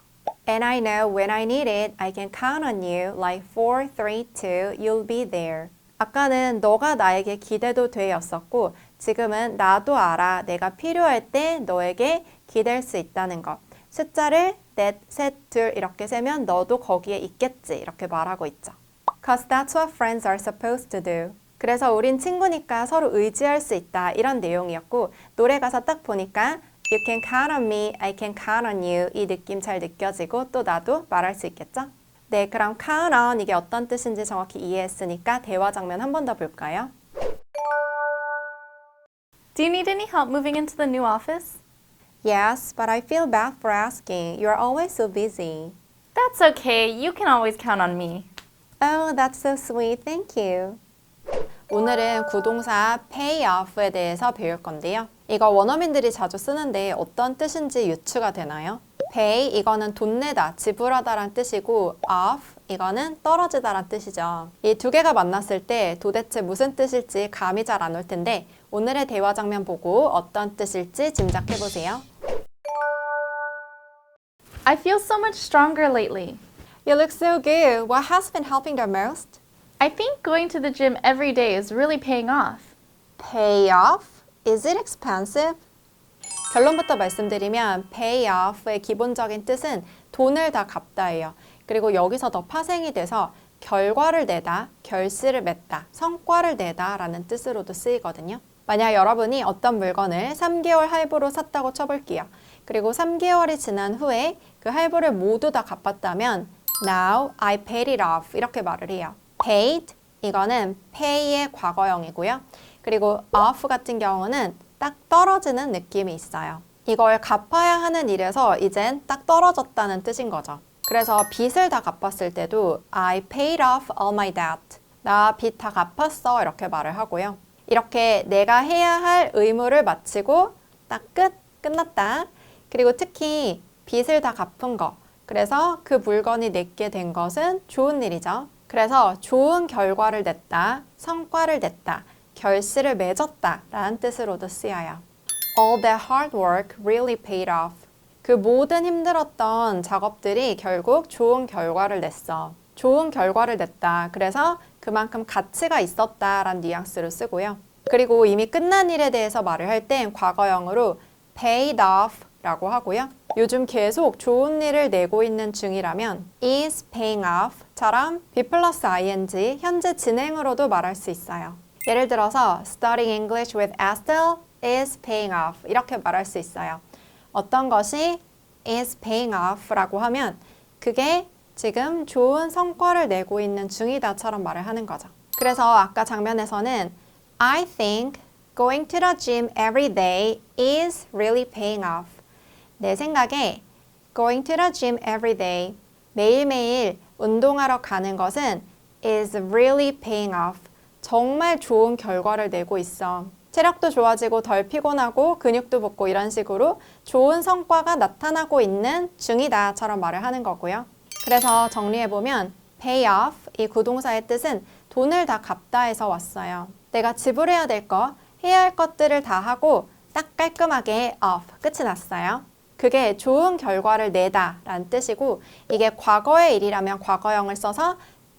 And I know when I need it, I can count on you like 4, 3, 2, you'll be there. 아까는 너가 나에게 기대도 돼 였었고 지금은 나도 알아 내가 필요할 때 너에게 기댈 수 있다는 것. 숫자를 넷, 셋, 둘 이렇게 세면 너도 거기에 있겠지 이렇게 말하고 있죠. Cause that's what friends are supposed to do. 그래서 우린 친구니까 서로 의지할 수 있다 이런 내용이었고 노래 가사 딱 보니까 You can count on me, I can count on you 이 느낌 잘 느껴지고 또 나도 말할 수 있겠죠? 네, 그럼 count on 이게 어떤 뜻인지 정확히 이해했으니까 대화 장면 한 번 더 볼까요? Do you need any help moving into the new office? Yes, but I feel bad for asking. You're always so busy. That's okay. You can always count on me. Oh, that's so sweet. Thank you. 오늘은 구동사 pay off에 대해서 배울 건데요. 이거 원어민들이 자주 쓰는데 어떤 뜻인지 유추가 되나요? pay 이거는 돈 내다, 지불하다란 뜻이고 off 이거는 떨어지다란 뜻이죠. 이 두 개가 만났을 때 도대체 무슨 뜻일지 감이 잘 안 올 텐데 오늘의 대화 장면 보고 어떤 뜻일지 짐작해 보세요. I feel so much stronger lately. You look so good. What has been helping the most? I think going to the gym every day is really paying off. Pay off? Is it expensive? 결론부터 말씀드리면 pay off의 기본적인 뜻은 돈을 다 갚다예요. 그리고 여기서 더 파생이 돼서 결과를 내다, 결실을 맺다, 성과를 내다 라는 뜻으로도 쓰이거든요. 만약 여러분이 어떤 물건을 3개월 할부로 샀다고 쳐볼게요. 그리고 3개월이 지난 후에 그 할부를 모두 다 갚았다면 Now I paid it off 이렇게 말을 해요. paid 이거는 pay의 과거형이고요. 그리고 off 같은 경우는 딱 떨어지는 느낌이 있어요. 이걸 갚아야 하는 일에서 이젠 딱 떨어졌다는 뜻인 거죠. 그래서 빚을 다 갚았을 때도 I paid off all my debt. 나 빚 다 갚았어 이렇게 말을 하고요. 이렇게 내가 해야 할 의무를 마치고 딱 끝났다. 그리고 특히 빚을 다 갚은 거. 그래서 그 물건이 내게 된 것은 좋은 일이죠. 그래서 좋은 결과를 냈다, 성과를 냈다, 결실을 맺었다 라는 뜻으로도 쓰여요. All that hard work really paid off. 그 모든 힘들었던 작업들이 결국 좋은 결과를 냈어. 좋은 결과를 냈다. 그래서 그만큼 가치가 있었다라는 뉘앙스로 쓰고요. 그리고 이미 끝난 일에 대해서 말을 할 땐 과거형으로 paid off 라고 하고요. 요즘 계속 좋은 일을 내고 있는 중이라면 is paying off 처럼 be 플러스 ing 현재 진행으로도 말할 수 있어요. 예를 들어서 studying English with Estelle is paying off 이렇게 말할 수 있어요. 어떤 것이 is paying off 라고 하면 그게 지금 좋은 성과를 내고 있는 중이다처럼 말을 하는 거죠. 그래서 아까 장면에서는 I think going to the gym every day is really paying off. 내 생각에 going to the gym every day 매일매일 운동하러 가는 것은 is really paying off. 정말 좋은 결과를 내고 있어. 체력도 좋아지고 덜 피곤하고 근육도 붙고 이런 식으로 좋은 성과가 나타나고 있는 중이다처럼 말을 하는 거고요. 그래서 정리해보면 pay off 이 구동사의 뜻은 돈을 다 갚다에서 왔어요. 내가 지불해야 될 거, 해야 할 것들을 다 하고 딱 깔끔하게 off, 끝이 났어요. 그게 좋은 결과를 내다 라는 뜻이고 이게 과거의 일이라면 과거형을 써서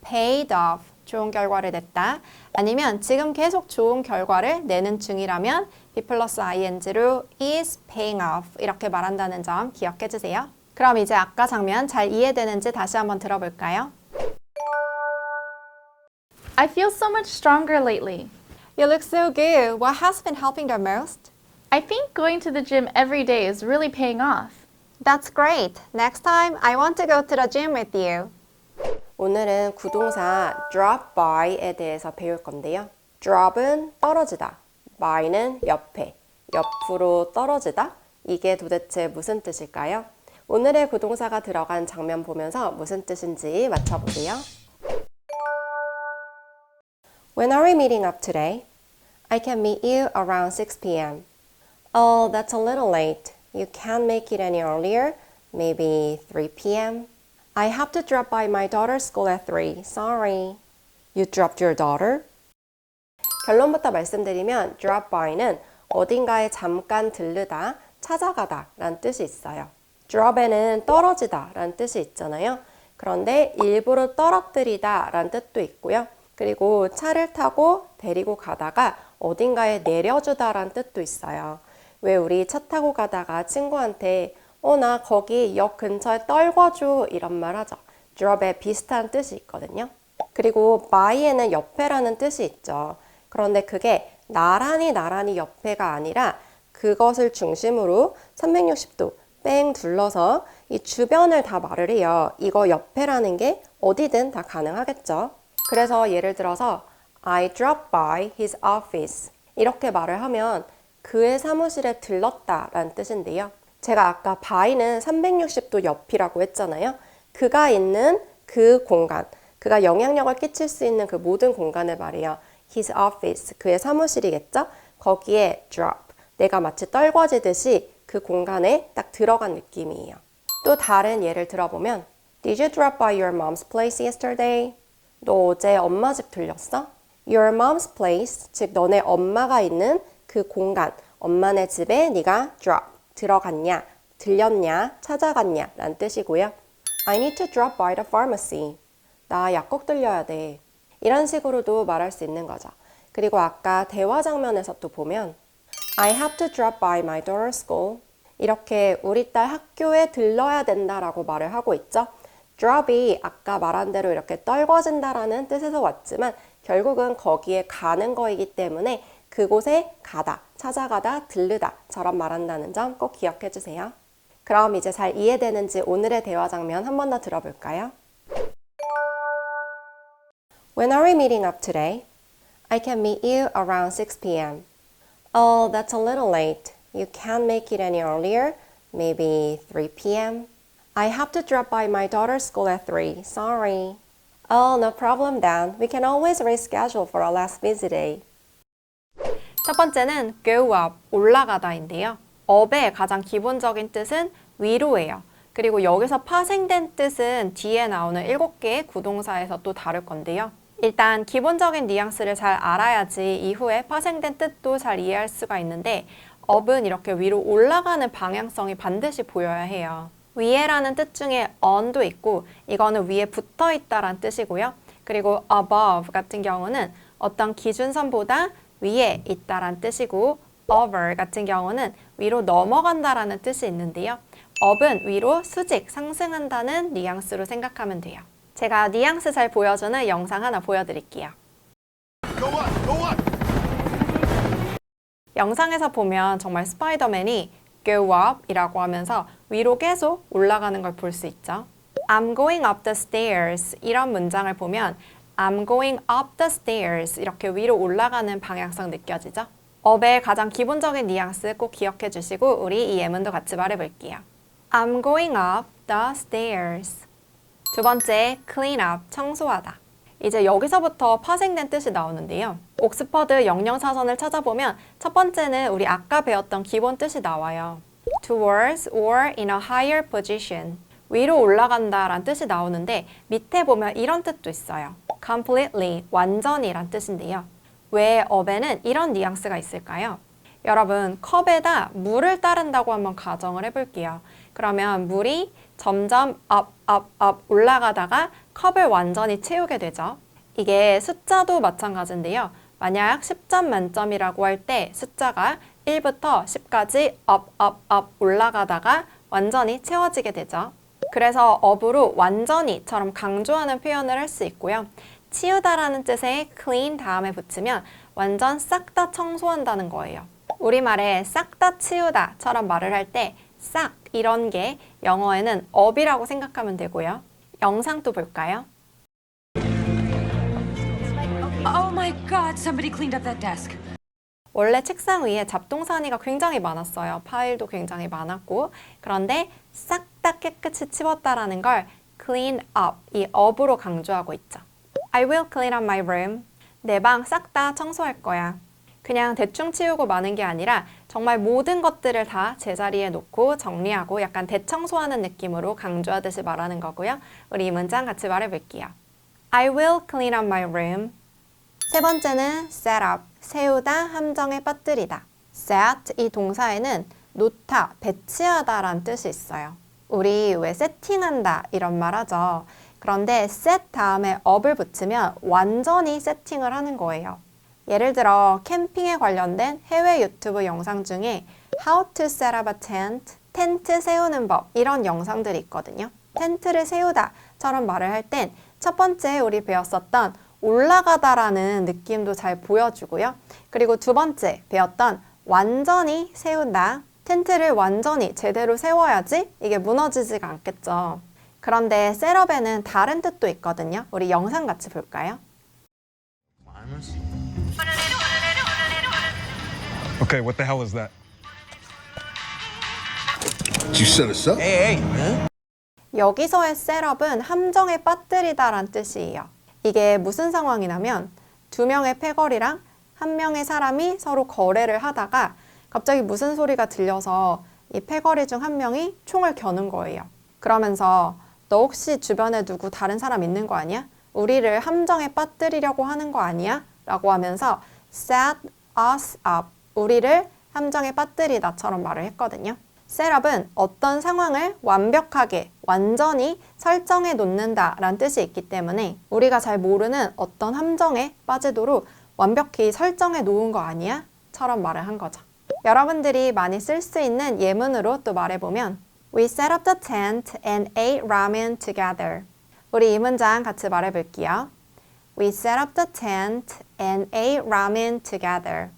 paid off, 좋은 결과를 냈다. 아니면 지금 계속 좋은 결과를 내는 중이라면 be 플러스 ing로 is paying off 이렇게 말한다는 점 기억해 주세요. 그럼 이제 아까 장면 잘 이해되는지 다시 한번 들어볼까요? I feel so much stronger lately. You look so good. What has been helping the most? I think going to the gym every day is really paying off. That's great. Next time I want to go to the gym with you. 오늘은 구동사 drop by에 대해서 배울 건데요. drop은 떨어지다, by는 옆에, 옆으로 떨어지다. 이게 도대체 무슨 뜻일까요? 오늘의 구동사가 들어간 장면 보면서 무슨 뜻인지 맞춰보세요. When are we meeting up today? I can meet you around 6 p.m. Oh, that's a little late. You can't make it any earlier? Maybe 3 p.m.? I have to drop by my daughter's school at 3. Sorry. You dropped your daughter? 결론부터 말씀드리면 drop by는 어딘가에 잠깐 들르다, 찾아가다 라는 뜻이 있어요. drop에는 떨어지다 라는 뜻이 있잖아요. 그런데 일부러 떨어뜨리다 라는 뜻도 있고요. 그리고 차를 타고 데리고 가다가 어딘가에 내려주다 라는 뜻도 있어요. 왜 우리 차 타고 가다가 친구한테 나 거기 역 근처에 떨궈줘 이런 말 하죠. drop에 비슷한 뜻이 있거든요. 그리고 by에는 옆에라는 뜻이 있죠. 그런데 그게 나란히 옆에가 아니라 그것을 중심으로 360도 뺑 둘러서 이 주변을 다 말을 해요. 이거 옆에라는 게 어디든 다 가능하겠죠. 그래서 예를 들어서 I dropped by his office 이렇게 말을 하면 그의 사무실에 들렀다 라는 뜻인데요. 제가 아까 by는 360도 옆이라고 했잖아요. 그가 있는 그 공간, 그가 영향력을 끼칠 수 있는 그 모든 공간을 말해요. His office, 그의 사무실이겠죠? 거기에 drop, 내가 마치 떨궈지듯이 그 공간에 딱 들어간 느낌이에요. 또 다른 예를 들어보면 Did you drop by your mom's place yesterday? 너 어제 엄마 집 들렸어? Your mom's place, 즉 너네 엄마가 있는 그 공간, 엄마네 집에 네가 drop, 들어갔냐, 들렸냐, 찾아갔냐 라는 뜻이고요. I need to drop by the pharmacy. 나 약국 들려야 돼. 이런 식으로도 말할 수 있는 거죠. 그리고 아까 대화 장면에서 또 보면 I have to drop by my daughter's school. 이렇게 우리 딸 학교에 들러야 된다라고 말을 하고 있죠. drop이 아까 말한 대로 이렇게 떨궈진다라는 뜻에서 왔지만 결국은 거기에 가는 거이기 때문에 그곳에 가다, 찾아가다, 들르다처럼 말한다는 점 꼭 기억해 주세요. 그럼 이제 잘 이해되는지 오늘의 대화 장면 한 번 더 들어볼까요? When are we meeting up today? I can meet you around 6 p.m. Oh, that's a little late. You can't make it any earlier? Maybe 3 p.m.? I have to drop by my daughter's school at 3. Sorry. Oh, no problem then. We can always reschedule for our last busy day. 첫 번째는 go up, 올라가다인데요. up의 가장 기본적인 뜻은 위로예요. 그리고 여기서 파생된 뜻은 뒤에 나오는 7개의 구동사에서 또 다를 건데요. 일단 기본적인 뉘앙스를 잘 알아야지 이후에 파생된 뜻도 잘 이해할 수가 있는데 up은 이렇게 위로 올라가는 방향성이 반드시 보여야 해요. 위에라는 뜻 중에 on도 있고 이거는 위에 붙어 있다란 뜻이고요. 그리고 above 같은 경우는 어떤 기준선보다 위에 있다란 뜻이고 over 같은 경우는 위로 넘어간다라는 뜻이 있는데요. up은 위로 수직, 상승한다는 뉘앙스로 생각하면 돼요. 제가 뉘앙스 잘 보여주는 영상 하나 보여드릴게요. 영상에서 보면 정말 스파이더맨이 go up 이라고 하면서 위로 계속 올라가는 걸 볼 수 있죠. I'm going up the stairs 이런 문장을 보면 I'm going up the stairs 이렇게 위로 올라가는 방향성 느껴지죠? up의 가장 기본적인 뉘앙스 꼭 기억해 주시고 우리 이 예문도 같이 말해볼게요. I'm going up the stairs. 두 번째, clean up, 청소하다. 이제 여기서부터 파생된 뜻이 나오는데요. 옥스퍼드 영영사전을 찾아보면 첫 번째는 우리 아까 배웠던 기본 뜻이 나와요. towards or in a higher position. 위로 올라간다 란 뜻이 나오는데 밑에 보면 이런 뜻도 있어요. completely, 완전히 란 뜻인데요. 왜 up에는 이런 뉘앙스가 있을까요? 여러분, 컵에다 물을 따른다고 한번 가정을 해볼게요. 그러면 물이 점점 up 올라가다가 컵을 완전히 채우게 되죠. 이게 숫자도 마찬가지인데요. 만약 10점 만점이라고 할 때 숫자가 1부터 10까지 up 올라가다가 완전히 채워지게 되죠. 그래서 up으로 완전히처럼 강조하는 표현을 할 수 있고요. 치우다라는 뜻의 clean 다음에 붙이면 완전 싹 다 청소한다는 거예요. 우리말에 싹 다 치우다처럼 말을 할 때 싹 이런 게 영어에는 up이라고 생각하면 되고요. 영상 또 볼까요? Oh my God, somebody cleaned up that desk. 원래 책상 위에 잡동사니가 굉장히 많았어요. 파일도 굉장히 많았고 그런데 싹 다 깨끗이 치웠다라는 걸 clean up, 이 up으로 강조하고 있죠. I will clean up my room. 내 방 싹 다 청소할 거야. 그냥 대충 치우고 마는 게 아니라 정말 모든 것들을 다 제자리에 놓고 정리하고 약간 대청소하는 느낌으로 강조하듯이 말하는 거고요. 우리 이 문장 같이 말해볼게요. I will clean up my room. 세 번째는 set up, 세우다, 함정에 빠뜨리다. set 이 동사에는 놓다, 배치하다 라는 뜻이 있어요. 우리 왜 세팅한다 이런 말 하죠. 그런데 set 다음에 up을 붙이면 완전히 세팅을 하는 거예요. 예를 들어 캠핑에 관련된 해외 유튜브 영상 중에 How to set up a tent, 텐트 세우는 법 이런 영상들이 있거든요. 텐트를 세우다처럼 말을 할 땐 첫 번째 우리 배웠었던 올라가다라는 느낌도 잘 보여주고요. 그리고 두 번째 배웠던 완전히 세운다. 텐트를 완전히 제대로 세워야지 이게 무너지지가 않겠죠. 그런데 셋업에는 다른 뜻도 있거든요. 우리 영상 같이 볼까요? Okay, what the hell is that? Did you set us up? Hey, man. 여기서의 셋업은 함정에 빠뜨리다란 뜻이에요. 이게 무슨 상황이냐면 두 명의 패거리랑 한 명의 사람이 서로 거래를 하다가 갑자기 무슨 소리가 들려서 이 패거리 중 한 명이 총을 겨눈 거예요. 그러면서 너 혹시 주변에 누구 다른 사람 있는 거 아니야? 우리를 함정에 빠뜨리려고 하는 거 아니야? 라고 하면서 set us up, 우리를 함정에 빠뜨리다처럼 말을 했거든요. 셋업은 어떤 상황을 완벽하게, 완전히 설정해 놓는다 라는 뜻이 있기 때문에 우리가 잘 모르는 어떤 함정에 빠지도록 완벽히 설정해 놓은 거 아니야? 처럼 말을 한 거죠. 여러분들이 많이 쓸 수 있는 예문으로 또 말해보면 We set up the tent and ate ramen together. 우리 이 문장 같이 말해볼게요. We set up the tent and ate ramen together.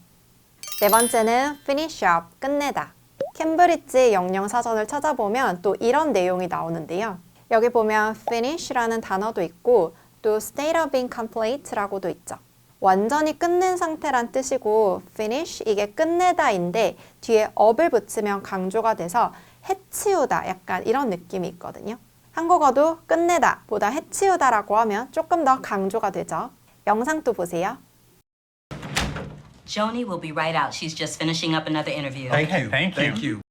네 번째는 finish up, 끝내다. 캠브리지 영영사전을 찾아보면 또 이런 내용이 나오는데요. 여기 보면 finish라는 단어도 있고 또 state of incomplete라고도 있죠. 완전히 끝낸 상태란 뜻이고 finish 이게 끝내다인데 뒤에 up을 붙이면 강조가 돼서 해치우다 약간 이런 느낌이 있거든요. 한국어도 끝내다 보다 해치우다라고 하면 조금 더 강조가 되죠. 영상 또 보세요. Joni will be right out. She's just finishing up another interview. Thank you.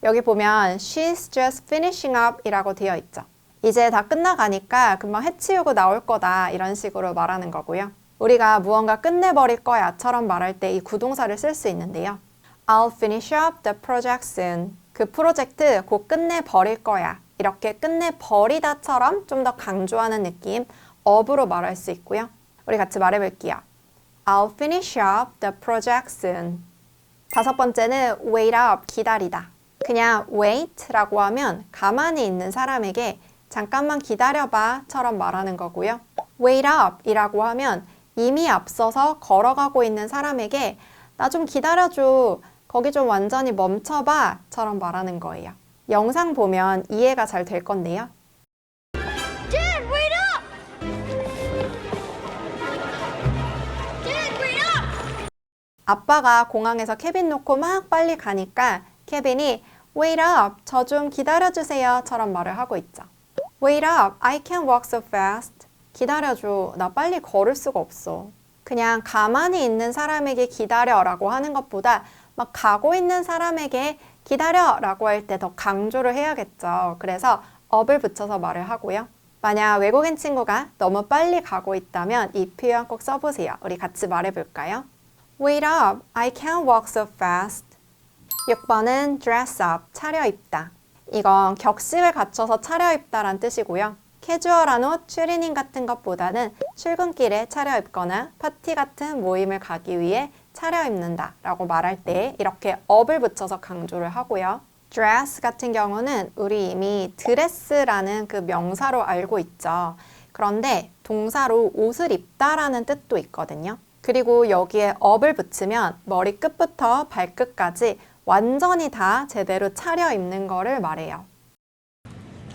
여기 보면 she's just finishing up 이라고 되어 있죠. 이제 다 끝나가니까 금방 해치우고 나올 거다 이런 식으로 말하는 거고요. 우리가 무언가 끝내버릴 거야 처럼 말할 때 이 구동사를 쓸 수 있는데요. I'll finish up the project soon. 그 프로젝트 곧 끝내버릴 거야. 이렇게 끝내버리다처럼 좀 더 강조하는 느낌 up으로 말할 수 있고요. 우리 같이 말해볼게요. I'll finish up the project soon. 다섯 번째는 wait up, 기다리다. 그냥 wait라고 하면 가만히 있는 사람에게 잠깐만 기다려봐 처럼 말하는 거고요. wait up 이라고 하면 이미 앞서서 걸어가고 있는 사람에게 나 좀 기다려줘, 거기 좀 완전히 멈춰봐 처럼 말하는 거예요. 영상 보면 이해가 잘 될 건데요. Dad, wait up! Dad, wait up! 아빠가 공항에서 케빈 놓고 막 빨리 가니까 케빈이 wait up, 저 좀 기다려주세요 처럼 말을 하고 있죠. Wait up, I can't walk so fast. 기다려줘, 나 빨리 걸을 수가 없어. 그냥 가만히 있는 사람에게 기다려라고 하는 것보다 막 가고 있는 사람에게 기다려라고 할 때 더 강조를 해야겠죠. 그래서 up을 붙여서 말을 하고요. 만약 외국인 친구가 너무 빨리 가고 있다면 이 표현 꼭 써보세요. 우리 같이 말해볼까요? Wait up, I can't walk so fast. 6번은 dress up, 차려입다. 이건 격식을 갖춰서 차려입다란 뜻이고요. 캐주얼한 옷, 추리닝 같은 것보다는 출근길에 차려입거나 파티 같은 모임을 가기 위해 차려입는다 라고 말할 때 이렇게 up을 붙여서 강조를 하고요. dress 같은 경우는 우리 이미 드레스라는 그 명사로 알고 있죠. 그런데 동사로 옷을 입다라는 뜻도 있거든요. 그리고 여기에 up을 붙이면 머리 끝부터 발끝까지 완전히 다 제대로 차려입는 거를 말해요.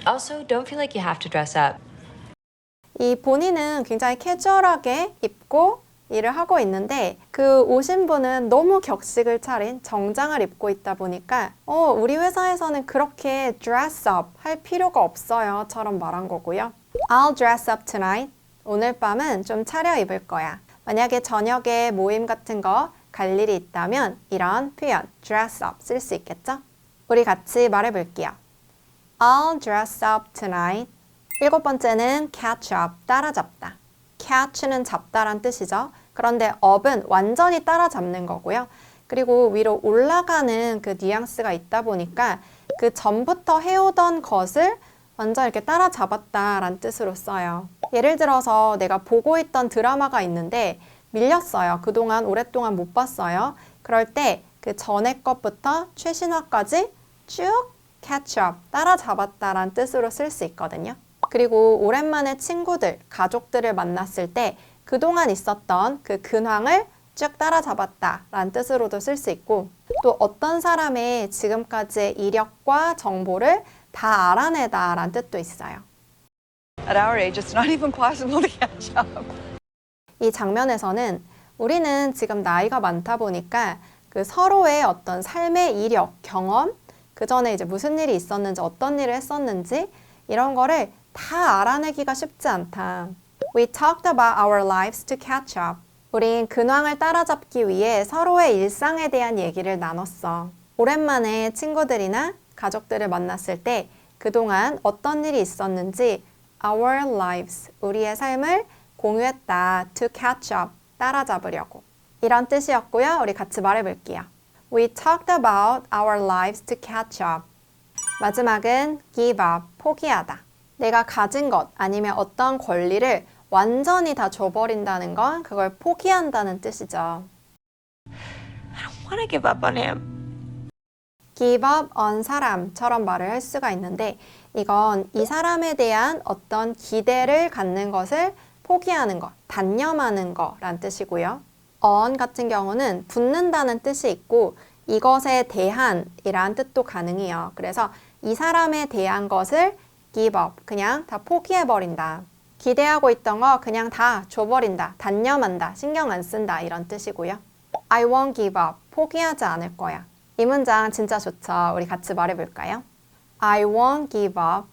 Also, don't feel like you have to dress up. 이 본인은 굉장히 캐주얼하게 입고 일을 하고 있는데 그 오신 분은 너무 격식을 차린 정장을 입고 있다 보니까 우리 회사에서는 그렇게 dress up 할 필요가 없어요 처럼 말한 거고요. I'll dress up tonight. 오늘 밤은 좀 차려입을 거야. 만약에 저녁에 모임 같은 거 갈 일이 있다면 이런 표현 dress up 쓸 수 있겠죠? 우리 같이 말해볼게요. I'll dress up tonight. 7번째는 catch up, 따라잡다. catch는 잡다란 뜻이죠. 그런데 up은 완전히 따라잡는 거고요. 그리고 위로 올라가는 그 뉘앙스가 있다 보니까 그 전부터 해오던 것을 완전 이렇게 따라잡았다란 뜻으로 써요. 예를 들어서 내가 보고 있던 드라마가 있는데 밀렸어요. 그동안 오랫동안 못 봤어요. 그럴 때 그 전에 것부터 최신화까지 쭉 catch up, 따라잡았다란 뜻으로 쓸 수 있거든요. 그리고 오랜만에 친구들, 가족들을 만났을 때 그동안 있었던 그 근황을 쭉 따라잡았다라는 뜻으로도 쓸 수 있고 또 어떤 사람의 지금까지의 이력과 정보를 다 알아내다라는 뜻도 있어요. At our age, it's not even possible to catch up. 이 장면에서는 우리는 지금 나이가 많다 보니까 그 서로의 어떤 삶의 이력, 경험, 그 전에 이제 무슨 일이 있었는지, 어떤 일을 했었는지 이런 거를 다 알아내기가 쉽지 않다. We talked about our lives to catch up. 우린 근황을 따라잡기 위해 서로의 일상에 대한 얘기를 나눴어. 오랜만에 친구들이나 가족들을 만났을 때 그동안 어떤 일이 있었는지 our lives, 우리의 삶을 공유했다. to catch up, 따라잡으려고. 이런 뜻이었고요. 우리 같이 말해볼게요. We talked about our lives to catch up. 마지막은 give up, 포기하다. 내가 가진 것 아니면 어떤 권리를 완전히 다 줘버린다는 건 그걸 포기한다는 뜻이죠. I want to give up on him. give up on 사람처럼 말을 할 수가 있는데 이건 이 사람에 대한 어떤 기대를 갖는 것을 포기하는 것, 단념하는 거란 뜻이고요. on 같은 경우는 붙는다는 뜻이 있고 이것에 대한이란 뜻도 가능해요. 그래서 이 사람에 대한 것을 give up, 그냥 다 포기해버린다. 기대하고 있던 거 그냥 다 줘버린다. 단념한다. 신경 안 쓴다. 이런 뜻이고요. I won't give up, 포기하지 않을 거야. 이 문장 진짜 좋죠. 우리 같이 말해볼까요? I won't give up.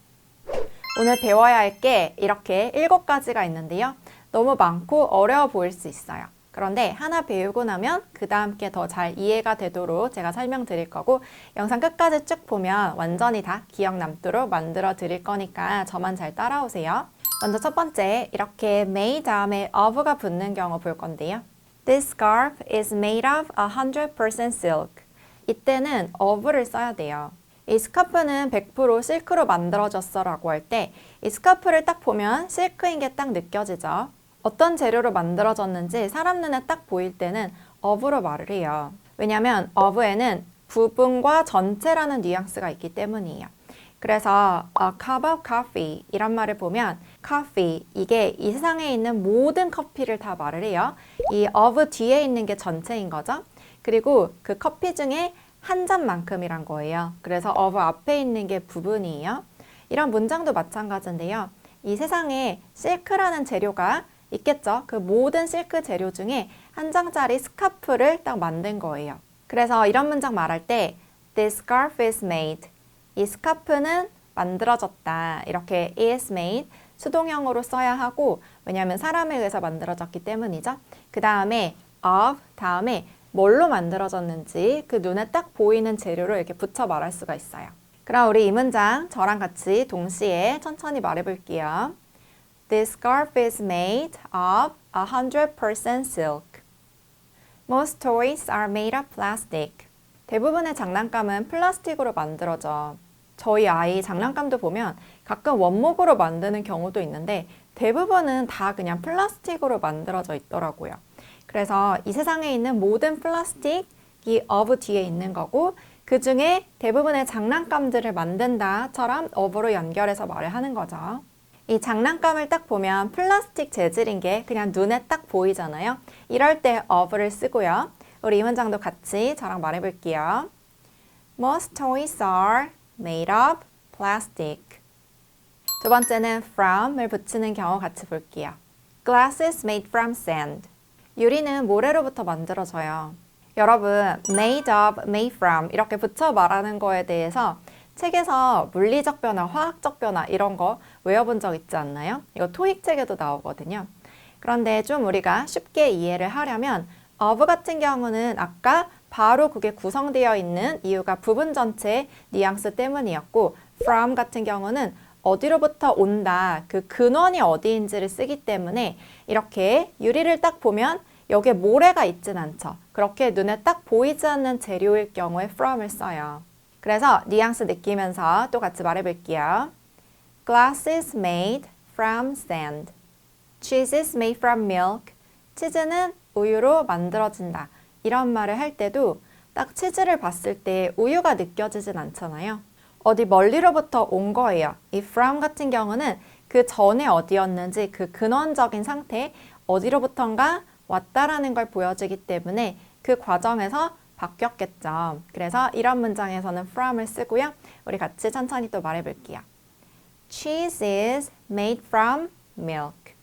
오늘 배워야 할 게 이렇게 7가지가 있는데요. 너무 많고 어려워 보일 수 있어요. 그런데 하나 배우고 나면 그 다음 게 더 잘 이해가 되도록 제가 설명드릴 거고 영상 끝까지 쭉 보면 완전히 다 기억 남도록 만들어 드릴 거니까 저만 잘 따라오세요. 먼저 첫 번째, 이렇게 may 다음에 of가 붙는 경우 볼 건데요. This scarf is made of 100% silk. 이때는 of를 써야 돼요. 이 스카프는 100% 실크로 만들어졌어 라고 할 때 이 스카프를 딱 보면 실크인 게 딱 느껴지죠. 어떤 재료로 만들어졌는지 사람 눈에 딱 보일 때는 of로 말을 해요. 왜냐하면 of에는 부분과 전체라는 뉘앙스가 있기 때문이에요. 그래서 a cup of coffee 이란 말을 보면 coffee, 이게 이 세상에 있는 모든 커피를 다 말을 해요. 이 of 뒤에 있는 게 전체인 거죠. 그리고 그 커피 중에 한 잔만큼이란 거예요. 그래서 of 앞에 있는 게 부분이에요. 이런 문장도 마찬가지인데요. 이 세상에 실크라는 재료가 있겠죠. 그 모든 실크 재료 중에 한 장짜리 스카프를 딱 만든 거예요. 그래서 이런 문장 말할 때 This scarf is made. 이 스카프는 만들어졌다. 이렇게 is made 수동형으로 써야 하고 왜냐하면 사람에 의해서 만들어졌기 때문이죠. 그 다음에 of 다음에 뭘로 만들어졌는지 그 눈에 딱 보이는 재료를 이렇게 붙여 말할 수가 있어요. 그럼 우리 이 문장 저랑 같이 동시에 천천히 말해볼게요. This scarf is made of 100% silk. Most toys are made of plastic. 대부분의 장난감은 플라스틱으로 만들어져. 저희 아이 장난감도 보면 가끔 원목으로 만드는 경우도 있는데 대부분은 다 그냥 플라스틱으로 만들어져 있더라고요. 그래서 이 세상에 있는 모든 플라스틱이 of 뒤에 있는 거고 그 중에 대부분의 장난감들을 만든다처럼 of로 연결해서 말을 하는 거죠. 이 장난감을 딱 보면 플라스틱 재질인 게 그냥 눈에 딱 보이잖아요. 이럴 때 of를 쓰고요. 우리 이 문장도 같이 저랑 말해볼게요. Most toys are made of plastic. 두 번째는 from을 붙이는 경우 같이 볼게요. Glass is made from sand. 유리는 모래로부터 만들어져요. 여러분, made of, made from 이렇게 붙여 말하는 거에 대해서 책에서 물리적 변화, 화학적 변화 이런 거 외워본 적 있지 않나요? 이거 토익 책에도 나오거든요. 그런데 좀 우리가 쉽게 이해를 하려면 of 같은 경우는 아까 바로 그게 구성되어 있는 이유가 부분 전체 뉘앙스 때문이었고 from 같은 경우는 어디로부터 온다, 그 근원이 어디인지를 쓰기 때문에 이렇게 유리를 딱 보면 여기에 모래가 있진 않죠. 그렇게 눈에 딱 보이지 않는 재료일 경우에 from을 써요. 그래서 뉘앙스 느끼면서 또 같이 말해볼게요. Glass is made from sand. Cheese is made from milk. 치즈는 우유로 만들어진다. 이런 말을 할 때도 딱 치즈를 봤을 때 우유가 느껴지진 않잖아요. 어디 멀리로부터 온 거예요. 이 from 같은 경우는 그 전에 어디였는지 그 근원적인 상태, 어디로부턴가 왔다라는 걸 보여주기 때문에 그 과정에서 바뀌었겠죠. 그래서 이런 문장에서는 from을 쓰고요. 우리 같이 천천히 또 말해볼게요. Cheese is made from milk.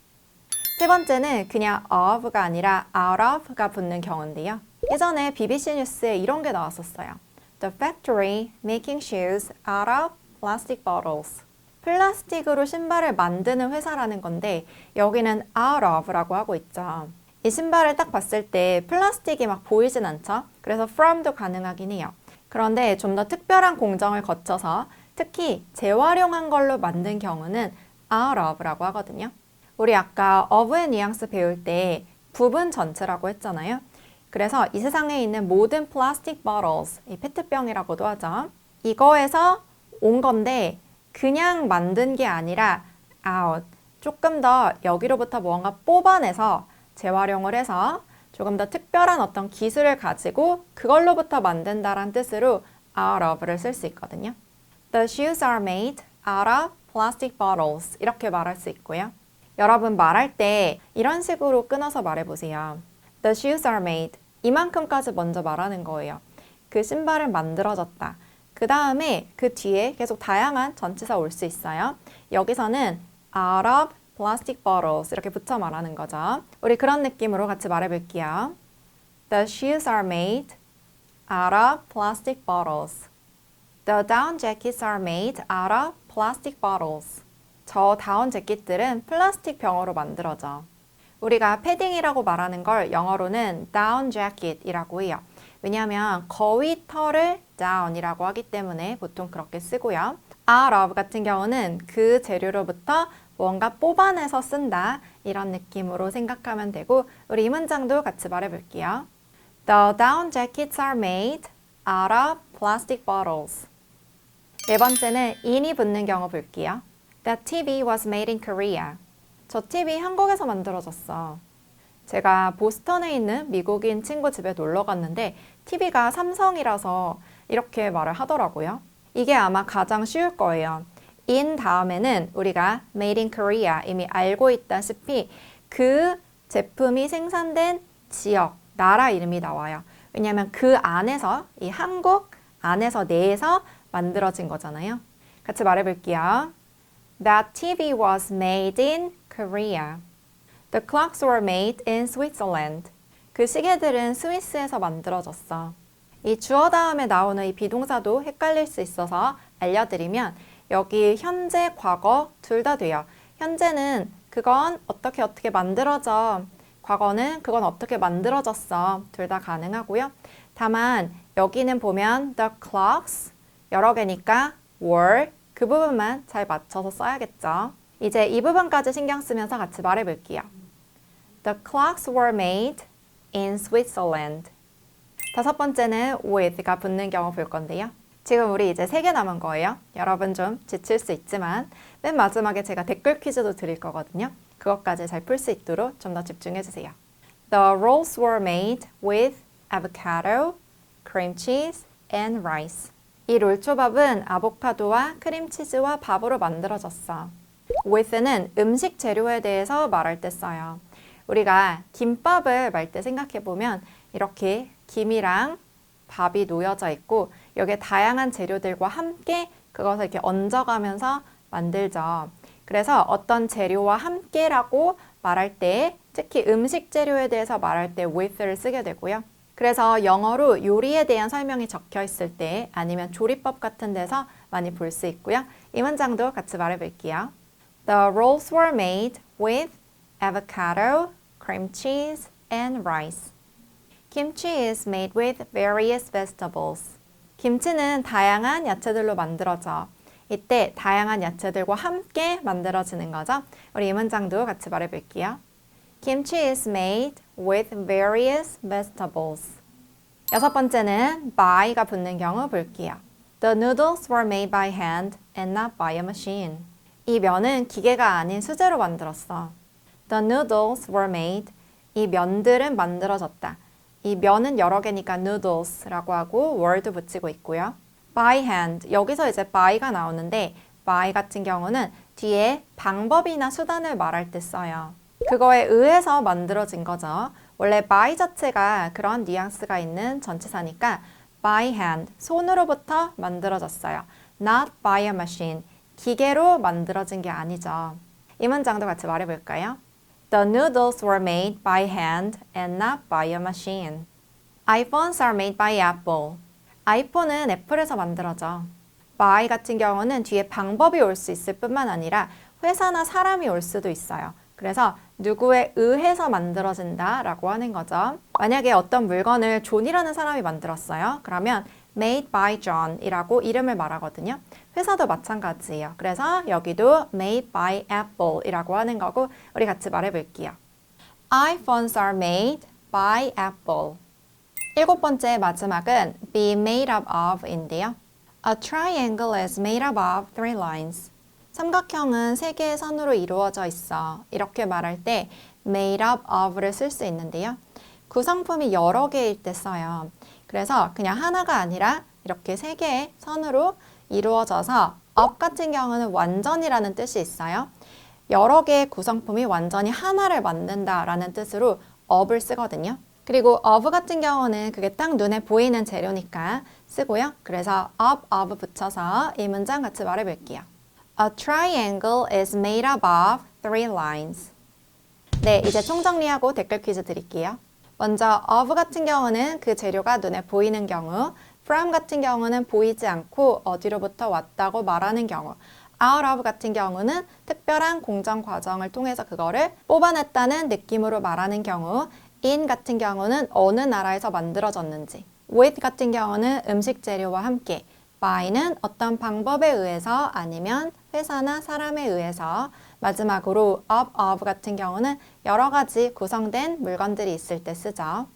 세 번째는 그냥 of가 아니라 out of가 붙는 경우인데요. 예전에 BBC 뉴스에 이런 게 나왔었어요. The factory making shoes out of plastic bottles. 플라스틱으로 신발을 만드는 회사라는 건데 여기는 out of라고 하고 있죠. 이 신발을 딱 봤을 때 플라스틱이 막 보이진 않죠? 그래서 from도 가능하긴 해요. 그런데 좀 더 특별한 공정을 거쳐서 특히 재활용한 걸로 만든 경우는 out of라고 하거든요. 우리 아까 of의 뉘앙스 배울 때 부분 전체라고 했잖아요. 그래서 이 세상에 있는 모든 플라스틱 bottles, 이 페트병이라고도 하죠. 이거에서 온 건데 그냥 만든 게 아니라 out, 조금 더 여기로부터 무언가 뽑아내서 재활용을 해서 조금 더 특별한 어떤 기술을 가지고 그걸로부터 만든다란 뜻으로 out of를 쓸 수 있거든요. The shoes are made out of plastic bottles. 이렇게 말할 수 있고요. 여러분 말할 때 이런 식으로 끊어서 말해보세요. The shoes are made. 이만큼까지 먼저 말하는 거예요. 그 신발은 만들어졌다. 그 다음에 그 뒤에 계속 다양한 전치사 올 수 있어요. 여기서는 out of plastic bottles 이렇게 붙여 말하는 거죠. 우리 그런 느낌으로 같이 말해볼게요. The shoes are made out of plastic bottles. The down jackets are made out of plastic bottles. 저 다운 재킷들은 플라스틱 병으로 만들어져. 우리가 패딩이라고 말하는 걸 영어로는 down jacket이라고 해요. 왜냐하면 거위 털을 down이라고 하기 때문에 보통 그렇게 쓰고요. out of 같은 경우는 그 재료로부터 뭔가 뽑아내서 쓴다 이런 느낌으로 생각하면 되고 우리 이 문장도 같이 말해볼게요. The down jackets are made out of plastic bottles. 네 번째는 in이 붙는 경우 볼게요. That TV was made in Korea. 저 TV 한국에서 만들어졌어. 제가 보스턴에 있는 미국인 친구 집에 놀러 갔는데 TV가 삼성이라서 이렇게 말을 하더라고요. 이게 아마 가장 쉬울 거예요. in 다음에는 우리가 made in Korea 이미 알고 있다시피 그 제품이 생산된 지역, 나라 이름이 나와요. 왜냐하면 그 안에서, 이 한국 안에서 내에서 만들어진 거잖아요. 같이 말해볼게요. That TV was made in Korea. The clocks were made in Switzerland. 그 시계들은 스위스에서 만들어졌어. 이 주어 다음에 나오는 이 비동사도 헷갈릴 수 있어서 알려드리면 여기 현재, 과거 둘 다 돼요. 현재는 그건 어떻게 만들어져. 과거는 그건 어떻게 만들어졌어. 둘 다 가능하고요. 다만 여기는 보면 the clocks 여러 개니까 were 그 부분만 잘 맞춰서 써야겠죠. 이제 이 부분까지 신경 쓰면서 같이 말해볼게요. The clocks were made in Switzerland. 다섯 번째는 with가 붙는 경우 볼 건데요. 지금 우리 이제 3개 남은 거예요. 여러분 좀 지칠 수 있지만 맨 마지막에 제가 댓글 퀴즈도 드릴 거거든요. 그것까지 잘 풀 수 있도록 좀 더 집중해 주세요. The rolls were made with avocado, cream cheese, and rice. 이 롤초밥은 아보카도와 크림치즈와 밥으로 만들어졌어. with는 음식 재료에 대해서 말할 때 써요. 우리가 김밥을 말 때 생각해보면 이렇게 김이랑 밥이 놓여져 있고 여기에 다양한 재료들과 함께 그것을 이렇게 얹어가면서 만들죠. 그래서 어떤 재료와 함께라고 말할 때 특히 음식 재료에 대해서 말할 때 with를 쓰게 되고요. 그래서 영어로 요리에 대한 설명이 적혀 있을 때 아니면 조리법 같은 데서 많이 볼 수 있고요. 이 문장도 같이 말해볼게요. The rolls were made with avocado, cream cheese, and rice. Kimchi is made with various vegetables. 김치는 다양한 야채들로 만들어져. 이때 다양한 야채들과 함께 만들어지는 거죠. 우리 이 문장도 같이 말해볼게요. Kimchi is made with various vegetables. 여섯 번째는 by가 붙는 경우 볼게요. The noodles were made by hand and not by a machine. 이 면은 기계가 아닌 수제로 만들었어. The noodles were made. 이 면들은 만들어졌다. 이 면은 여러 개니까 noodles라고 하고 word 붙이고 있고요. by hand. 여기서 이제 by가 나오는데 by 같은 경우는 뒤에 방법이나 수단을 말할 때 써요. 그거에 의해서 만들어진 거죠. 원래 by 자체가 그런 뉘앙스가 있는 전치사니까 by hand, 손으로부터 만들어졌어요. Not by a machine, 기계로 만들어진 게 아니죠. 이 문장도 같이 말해볼까요? The noodles were made by hand and not by a machine. iPhones are made by Apple. 아이폰은 애플에서 만들어져. by 같은 경우는 뒤에 방법이 올 수 있을 뿐만 아니라 회사나 사람이 올 수도 있어요. 그래서 누구에 의해서 만들어진다 라고 하는 거죠. 만약에 어떤 물건을 존이라는 사람이 만들었어요. 그러면 made by John 이라고 이름을 말하거든요. 회사도 마찬가지예요. 그래서 여기도 made by Apple 이라고 하는 거고 우리 같이 말해볼게요. iPhones are made by Apple. 7번째 마지막은 be made up of인데요. A triangle is made up of 3 lines. 삼각형은 3개의 선으로 이루어져 있어. 이렇게 말할 때 made up of를 쓸 수 있는데요. 구성품이 여러 개일 때 써요. 그래서 그냥 하나가 아니라 이렇게 3개의 선으로 이루어져서 of 같은 경우는 완전이라는 뜻이 있어요. 여러 개의 구성품이 완전히 하나를 만든다라는 뜻으로 of을 쓰거든요. 그리고 of 같은 경우는 그게 딱 눈에 보이는 재료니까 쓰고요. 그래서 of 붙여서 이 문장 같이 말해볼게요. A triangle is made up of 3 lines. 네, 이제 총정리하고 댓글 퀴즈 드릴게요. 먼저 of 같은 경우는 그 재료가 눈에 보이는 경우, from 같은 경우는 보이지 않고 어디로부터 왔다고 말하는 경우, out of 같은 경우는 특별한 공정 과정을 통해서 그거를 뽑아냈다는 느낌으로 말하는 경우, in 같은 경우는 어느 나라에서 만들어졌는지, with 같은 경우는 음식 재료와 함께, by는 어떤 방법에 의해서 아니면 회사나 사람에 의해서, 마지막으로 of 같은 경우는 여러 가지 구성된 물건들이 있을 때 쓰죠.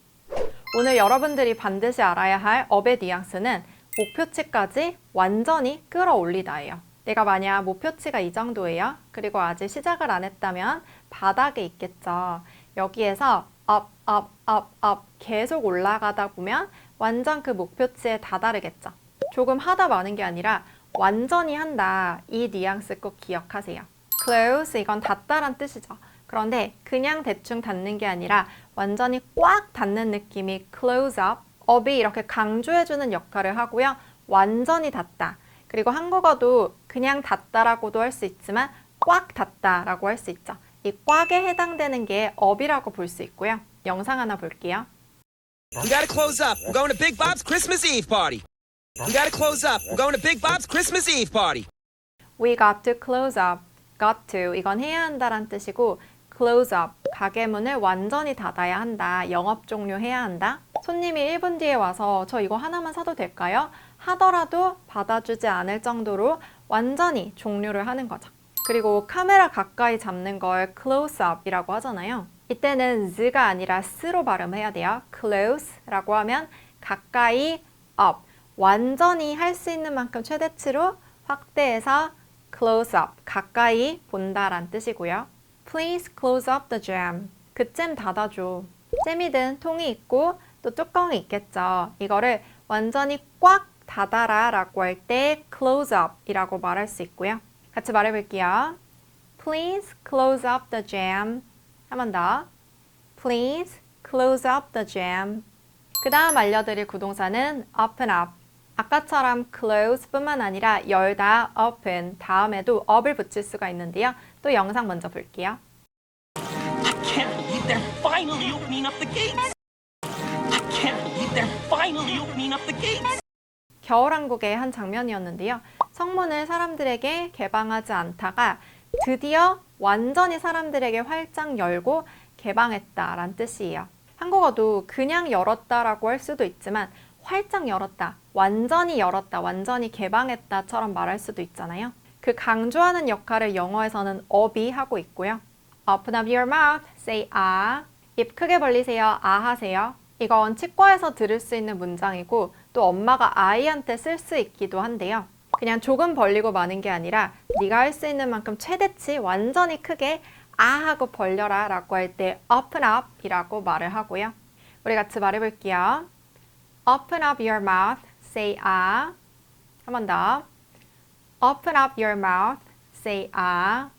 오늘 여러분들이 반드시 알아야 할 of의 뉘앙스는 목표치까지 완전히 끌어올리다예요. 내가 만약 목표치가 이 정도예요. 그리고 아직 시작을 안 했다면 바닥에 있겠죠. 여기에서 up 계속 올라가다 보면 완전 그 목표치에 다다르겠죠. 조금 하다 마는 게 아니라 완전히 한다. 이 뉘앙스 꼭 기억하세요. close 이건 닫다란 뜻이죠. 그런데 그냥 대충 닫는 게 아니라 완전히 꽉 닫는 느낌이 close up. up이 이렇게 강조해주는 역할을 하고요. 완전히 닫다. 그리고 한국어도 그냥 닫다라고도 할 수 있지만 꽉 닫다라고 할 수 있죠. 이 꽉에 해당되는 게 up이라고 볼 수 있고요. 영상 하나 볼게요. We gotta close up. We're going to Big Bob's Christmas Eve party. We gotta close up. We're going to Big Bob's Christmas Eve party. We got to close up. got to 이건 해야 한다란 뜻이고 close up 가게 문을 완전히 닫아야 한다. 영업 종료해야 한다. 손님이 1분 뒤에 와서 저 이거 하나만 사도 될까요? 하더라도 받아주지 않을 정도로 완전히 종료를 하는 거죠. 그리고 카메라 가까이 잡는 걸 close up이라고 하잖아요. 이때는 z가 아니라 s로 발음해야 돼요. close라고 하면 가까이 up 완전히 할 수 있는 만큼 최대치로 확대해서 close up, 가까이 본다란 뜻이고요. Please close up the jam. 그 잼 닫아줘. 잼이든 통이 있고 또 뚜껑이 있겠죠. 이거를 완전히 꽉 닫아라 라고 할 때 close up 이라고 말할 수 있고요. 같이 말해볼게요. Please close up the jam. 한 번 더. Please close up the jam. 그 다음 알려드릴 구동사는 open up. 아까처럼 close 뿐만 아니라 열다, open, 다음에도 up을 붙일 수가 있는데요. 또 영상 먼저 볼게요. I can't believe they're finally opening up the gates. I can't believe they're finally opening up the gates. 겨울왕국의 한 장면이었는데요. 성문을 사람들에게 개방하지 않다가 드디어 완전히 사람들에게 활짝 열고 개방했다란 뜻이에요. 한국어도 그냥 열었다라고 할 수도 있지만 활짝 열었다, 완전히 열었다, 완전히 개방했다처럼 말할 수도 있잖아요. 그 강조하는 역할을 영어에서는 up이 하고 있고요. Open up your mouth, say ah. 입 크게 벌리세요, 아 하세요. 이건 치과에서 들을 수 있는 문장이고 또 엄마가 아이한테 쓸 수 있기도 한데요. 그냥 조금 벌리고 마는 게 아니라 네가 할 수 있는 만큼 최대치 완전히 크게 아 하고 벌려라 라고 할 때 open up 이라고 말을 하고요. 우리 같이 말해볼게요. Open up your mouth, say ah. 한 번 더. Open up your mouth, say ah.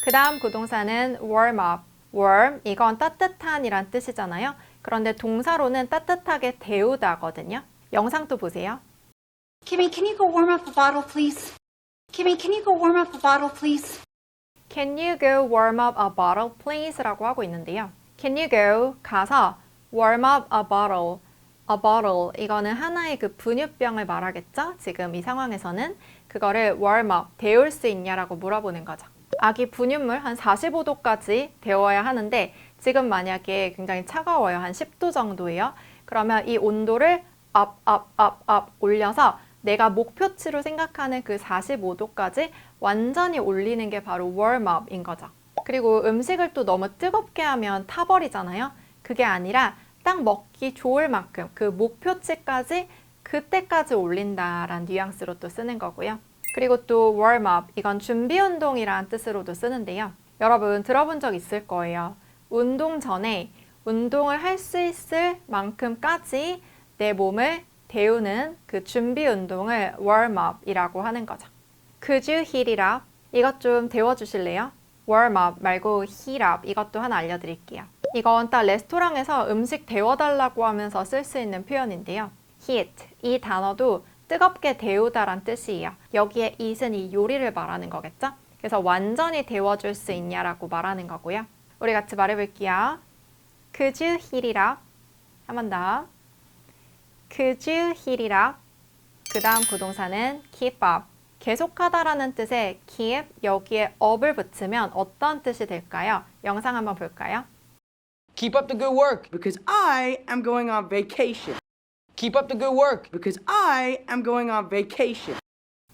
그 다음 구동사는 warm up. warm, 이건 따뜻한 이란 뜻이잖아요. 그런데 동사로는 따뜻하게 데우다거든요. 영상 또 보세요. Kimmy, can you go warm up a bottle, please? Kimmy, can you go warm up a bottle, please? Can you go warm up a bottle, please? 라고 하고 있는데요. Can you go, 가서 warm up a bottle. A bottle, 이거는 하나의 그 분유병을 말하겠죠? 지금 이 상황에서는 그거를 warm up, 데울 수 있냐라고 물어보는 거죠. 아기 분유물 한 45도까지 데워야 하는데 지금 만약에 굉장히 차가워요. 한 10도 정도예요. 그러면 이 온도를 up 올려서 내가 목표치로 생각하는 그 45도까지 완전히 올리는 게 바로 warm up인 거죠. 그리고 음식을 또 너무 뜨겁게 하면 타버리잖아요. 그게 아니라 딱 먹기 좋을 만큼 그 목표치까지 그때까지 올린다라는 뉘앙스로 또 쓰는 거고요. 그리고 또 warm up, 이건 준비 운동이라는 뜻으로도 쓰는데요. 여러분 들어본 적 있을 거예요. 운동 전에 운동을 할 수 있을 만큼까지 내 몸을 데우는 그 준비 운동을 warm up이라고 하는 거죠. Could you heat it up? 이것 좀 데워주실래요? warm up 말고 heat up, 이것도 하나 알려드릴게요. 이건 딱 레스토랑에서 음식 데워달라고 하면서 쓸 수 있는 표현인데요. heat, 이 단어도 뜨겁게 데우다란 뜻이에요. 여기에 it은 이 요리를 말하는 거겠죠? 그래서 완전히 데워줄 수 있냐라고 말하는 거고요. 우리 같이 말해볼게요. Could you heat it up? 한 번 더. Could you heat it up? 그 다음 구동사는 keep up. 계속하다라는 뜻의 keep, 여기에 up을 붙이면 어떤 뜻이 될까요? 영상 한번 볼까요? Keep up the good work because I am going on vacation. Keep up the good work because I am going on vacation.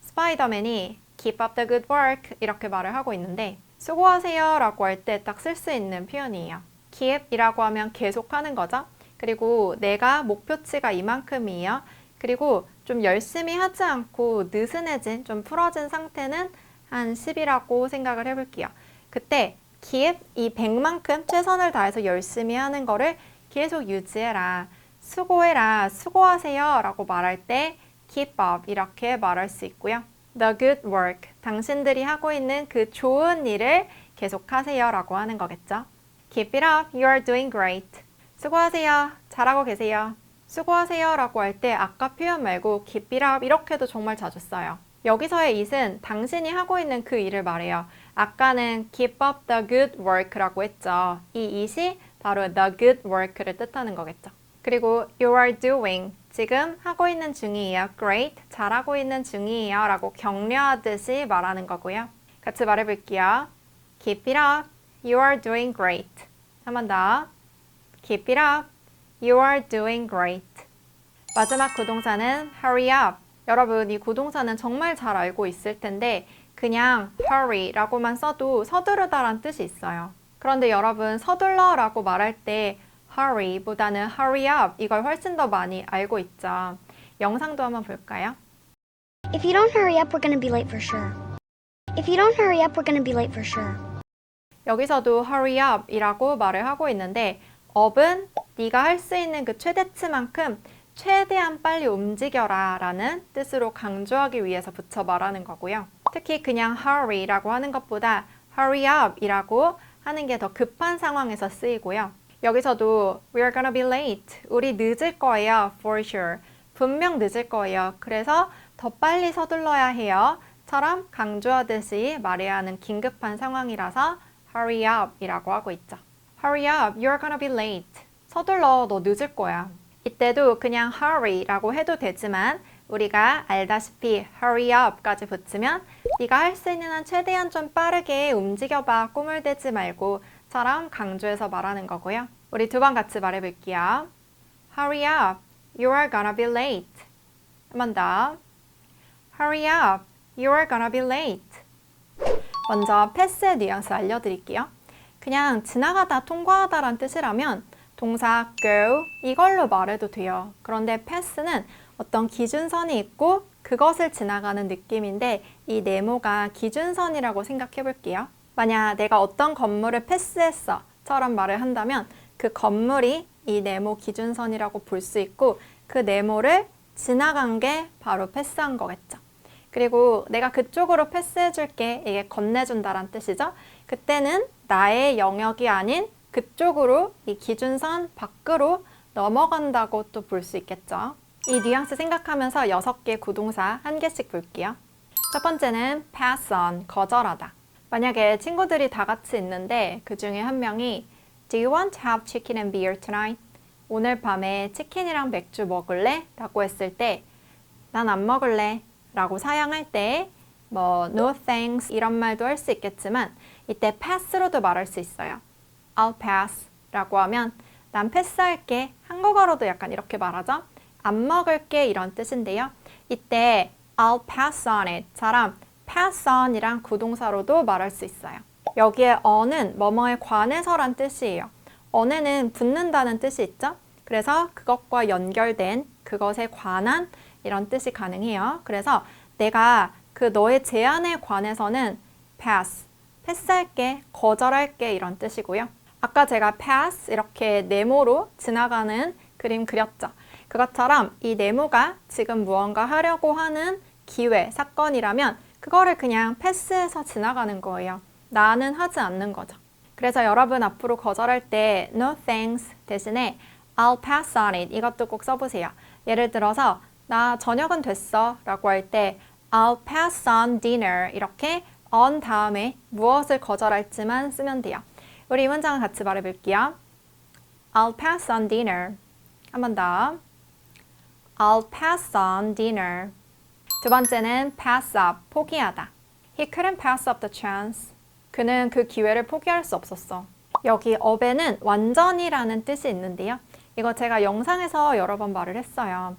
스파이더맨이 keep up the good work 이렇게 말을 하고 있는데 수고하세요 라고 할 때 딱 쓸 수 있는 표현이에요. keep 이라고 하면 계속하는 거죠. 그리고 내가 목표치가 이만큼이에요. 그리고 좀 열심히 하지 않고 느슨해진, 좀 풀어진 상태는 한 10이라고 생각을 해볼게요. 그때 keep, 이 100만큼 최선을 다해서 열심히 하는 거를 계속 유지해라. 수고해라, 수고하세요 라고 말할 때 keep up 이렇게 말할 수 있고요. The good work, 당신들이 하고 있는 그 좋은 일을 계속하세요 라고 하는 거겠죠. Keep it up, you are doing great. 수고하세요, 잘하고 계세요. 수고하세요 라고 할 때 아까 표현 말고 keep it up 이렇게도 정말 자주 써요. 여기서의 it은 당신이 하고 있는 그 일을 말해요. 아까는 keep up the good work라고 했죠. 이 it이 바로 the good work를 뜻하는 거겠죠. 그리고 you are doing, 지금 하고 있는 중이에요. great, 잘하고 있는 중이에요 라고 격려하듯이 말하는 거고요. 같이 말해볼게요. keep it up, you are doing great. 한 번 더. keep it up, you are doing great. 마지막 구동사는 hurry up. 여러분 이 구동사는 정말 잘 알고 있을 텐데 그냥 hurry라고만 써도 서두르다란 뜻이 있어요. 그런데 여러분 서둘러라고 말할 때 hurry보다는 hurry up 이걸 훨씬 더 많이 알고 있죠. 영상도 한번 볼까요? If you don't hurry up, we're gonna be late for sure. If you don't hurry up, we're gonna be late for sure. 여기서도 hurry up 이라고 말을 하고 있는데 up은 네가 할 수 있는 그 최대치만큼 최대한 빨리 움직여라 라는 뜻으로 강조하기 위해서 붙여 말하는 거고요. 특히 그냥 hurry라고 하는 것보다 hurry up 이라고 하는 게 더 급한 상황에서 쓰이고요. 여기서도 we're gonna be late. 우리 늦을 거예요. for sure. 분명 늦을 거예요. 그래서 더 빨리 서둘러야 해요. 처럼 강조하듯이 말해야 하는 긴급한 상황이라서 hurry up 이라고 하고 있죠. Hurry up, you're gonna be late. 서둘러, 너 늦을 거야. 이때도 그냥 hurry라고 해도 되지만 우리가 알다시피 hurry up까지 붙이면 네가 할 수 있는 한 최대한 좀 빠르게 움직여봐, 꾸물대지 말고 처럼 강조해서 말하는 거고요. 우리 두 번 같이 말해볼게요. Hurry up, you are gonna be late. 한 번 더. Hurry up, you are gonna be late. 먼저 패스의 뉘앙스 알려드릴게요. 그냥 지나가다, 통과하다란 뜻이라면 동사 go 이걸로 말해도 돼요. 그런데 패스는 어떤 기준선이 있고 그것을 지나가는 느낌인데 이 네모가 기준선이라고 생각해 볼게요. 만약 내가 어떤 건물을 패스했어 처럼 말을 한다면 그 건물이 이 네모 기준선이라고 볼 수 있고 그 네모를 지나간 게 바로 패스한 거겠죠. 그리고 내가 그쪽으로 패스해 줄게, 이게 건네준다란 뜻이죠. 그때는 나의 영역이 아닌 그쪽으로 이 기준선 밖으로 넘어간다고 또 볼 수 있겠죠. 이 뉘앙스 생각하면서 6개 구동사 한 개씩 볼게요. 첫 번째는 pass on, 거절하다. 만약에 친구들이 다 같이 있는데 그 중에 한 명이 Do you want to have chicken and beer tonight? 오늘 밤에 치킨이랑 맥주 먹을래? 라고 했을 때 난 안 먹을래 라고 사양할 때 뭐 no thanks 이런 말도 할 수 있겠지만 이때 pass로도 말할 수 있어요. I'll pass 라고 하면 난 패스할게. 한국어로도 약간 이렇게 말하죠. 안 먹을게 이런 뜻인데요. 이때 I'll pass on it처럼 pass on이랑 구동사로도 말할 수 있어요. 여기에 on은 뭐뭐에 관해서란 뜻이에요. on에는 붙는다는 뜻이 있죠. 그래서 그것과 연결된 그것에 관한 이런 뜻이 가능해요. 그래서 내가 그 너의 제안에 관해서는 pass, 패스할게, 거절할게 이런 뜻이고요. 아까 제가 pass 이렇게 네모로 지나가는 그림 그렸죠. 그것처럼 이 네모가 지금 무언가 하려고 하는 기회, 사건이라면 그거를 그냥 패스해서 지나가는 거예요. 나는 하지 않는 거죠. 그래서 여러분 앞으로 거절할 때 no thanks 대신에 I'll pass on it 이것도 꼭 써보세요. 예를 들어서 나 저녁은 됐어 라고 할 때 I'll pass on dinner 이렇게 on 다음에 무엇을 거절할지만 쓰면 돼요. 우리 이 문장을 같이 말해볼게요. I'll pass on dinner. 한 번 더. I'll pass on dinner. 두 번째는 pass up, 포기하다. He couldn't pass up the chance. 그는 그 기회를 포기할 수 없었어. 여기 up에는 완전히라는 뜻이 있는데요. 이거 제가 영상에서 여러 번 말을 했어요.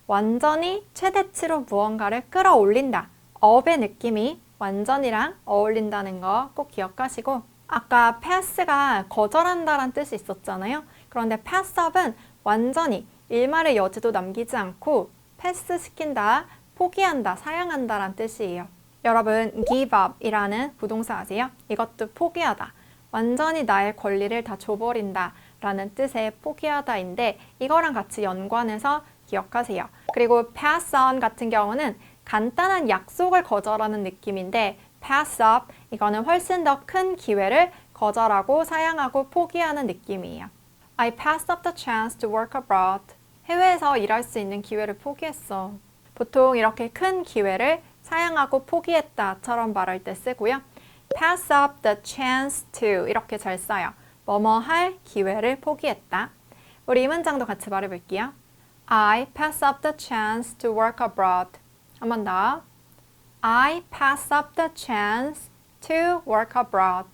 완전히 최대치로 무언가를 끌어올린다. up의 느낌이 완전이랑 어울린다는 거 꼭 기억하시고 아까 pass가 거절한다란 뜻이 있었잖아요. 그런데 pass up은 완전히 일말의 여지도 남기지 않고 패스시킨다, 포기한다, 사양한다란 뜻이에요. 여러분 give up 이라는 부동사 아세요? 이것도 포기하다. 완전히 나의 권리를 다 줘버린다 라는 뜻의 포기하다인데 이거랑 같이 연관해서 기억하세요. 그리고 pass on 같은 경우는 간단한 약속을 거절하는 느낌인데 pass up 이거는 훨씬 더 큰 기회를 거절하고 사양하고 포기하는 느낌이에요. I passed up the chance to work abroad. 해외에서 일할 수 있는 기회를 포기했어. 보통 이렇게 큰 기회를 사양하고 포기했다처럼 말할 때 쓰고요. pass up the chance to 이렇게 잘 써요. 뭐뭐 할 기회를 포기했다. 우리 이 문장도 같이 말해볼게요. I pass up the chance to work abroad. 한 번 더. I pass up the chance to work abroad.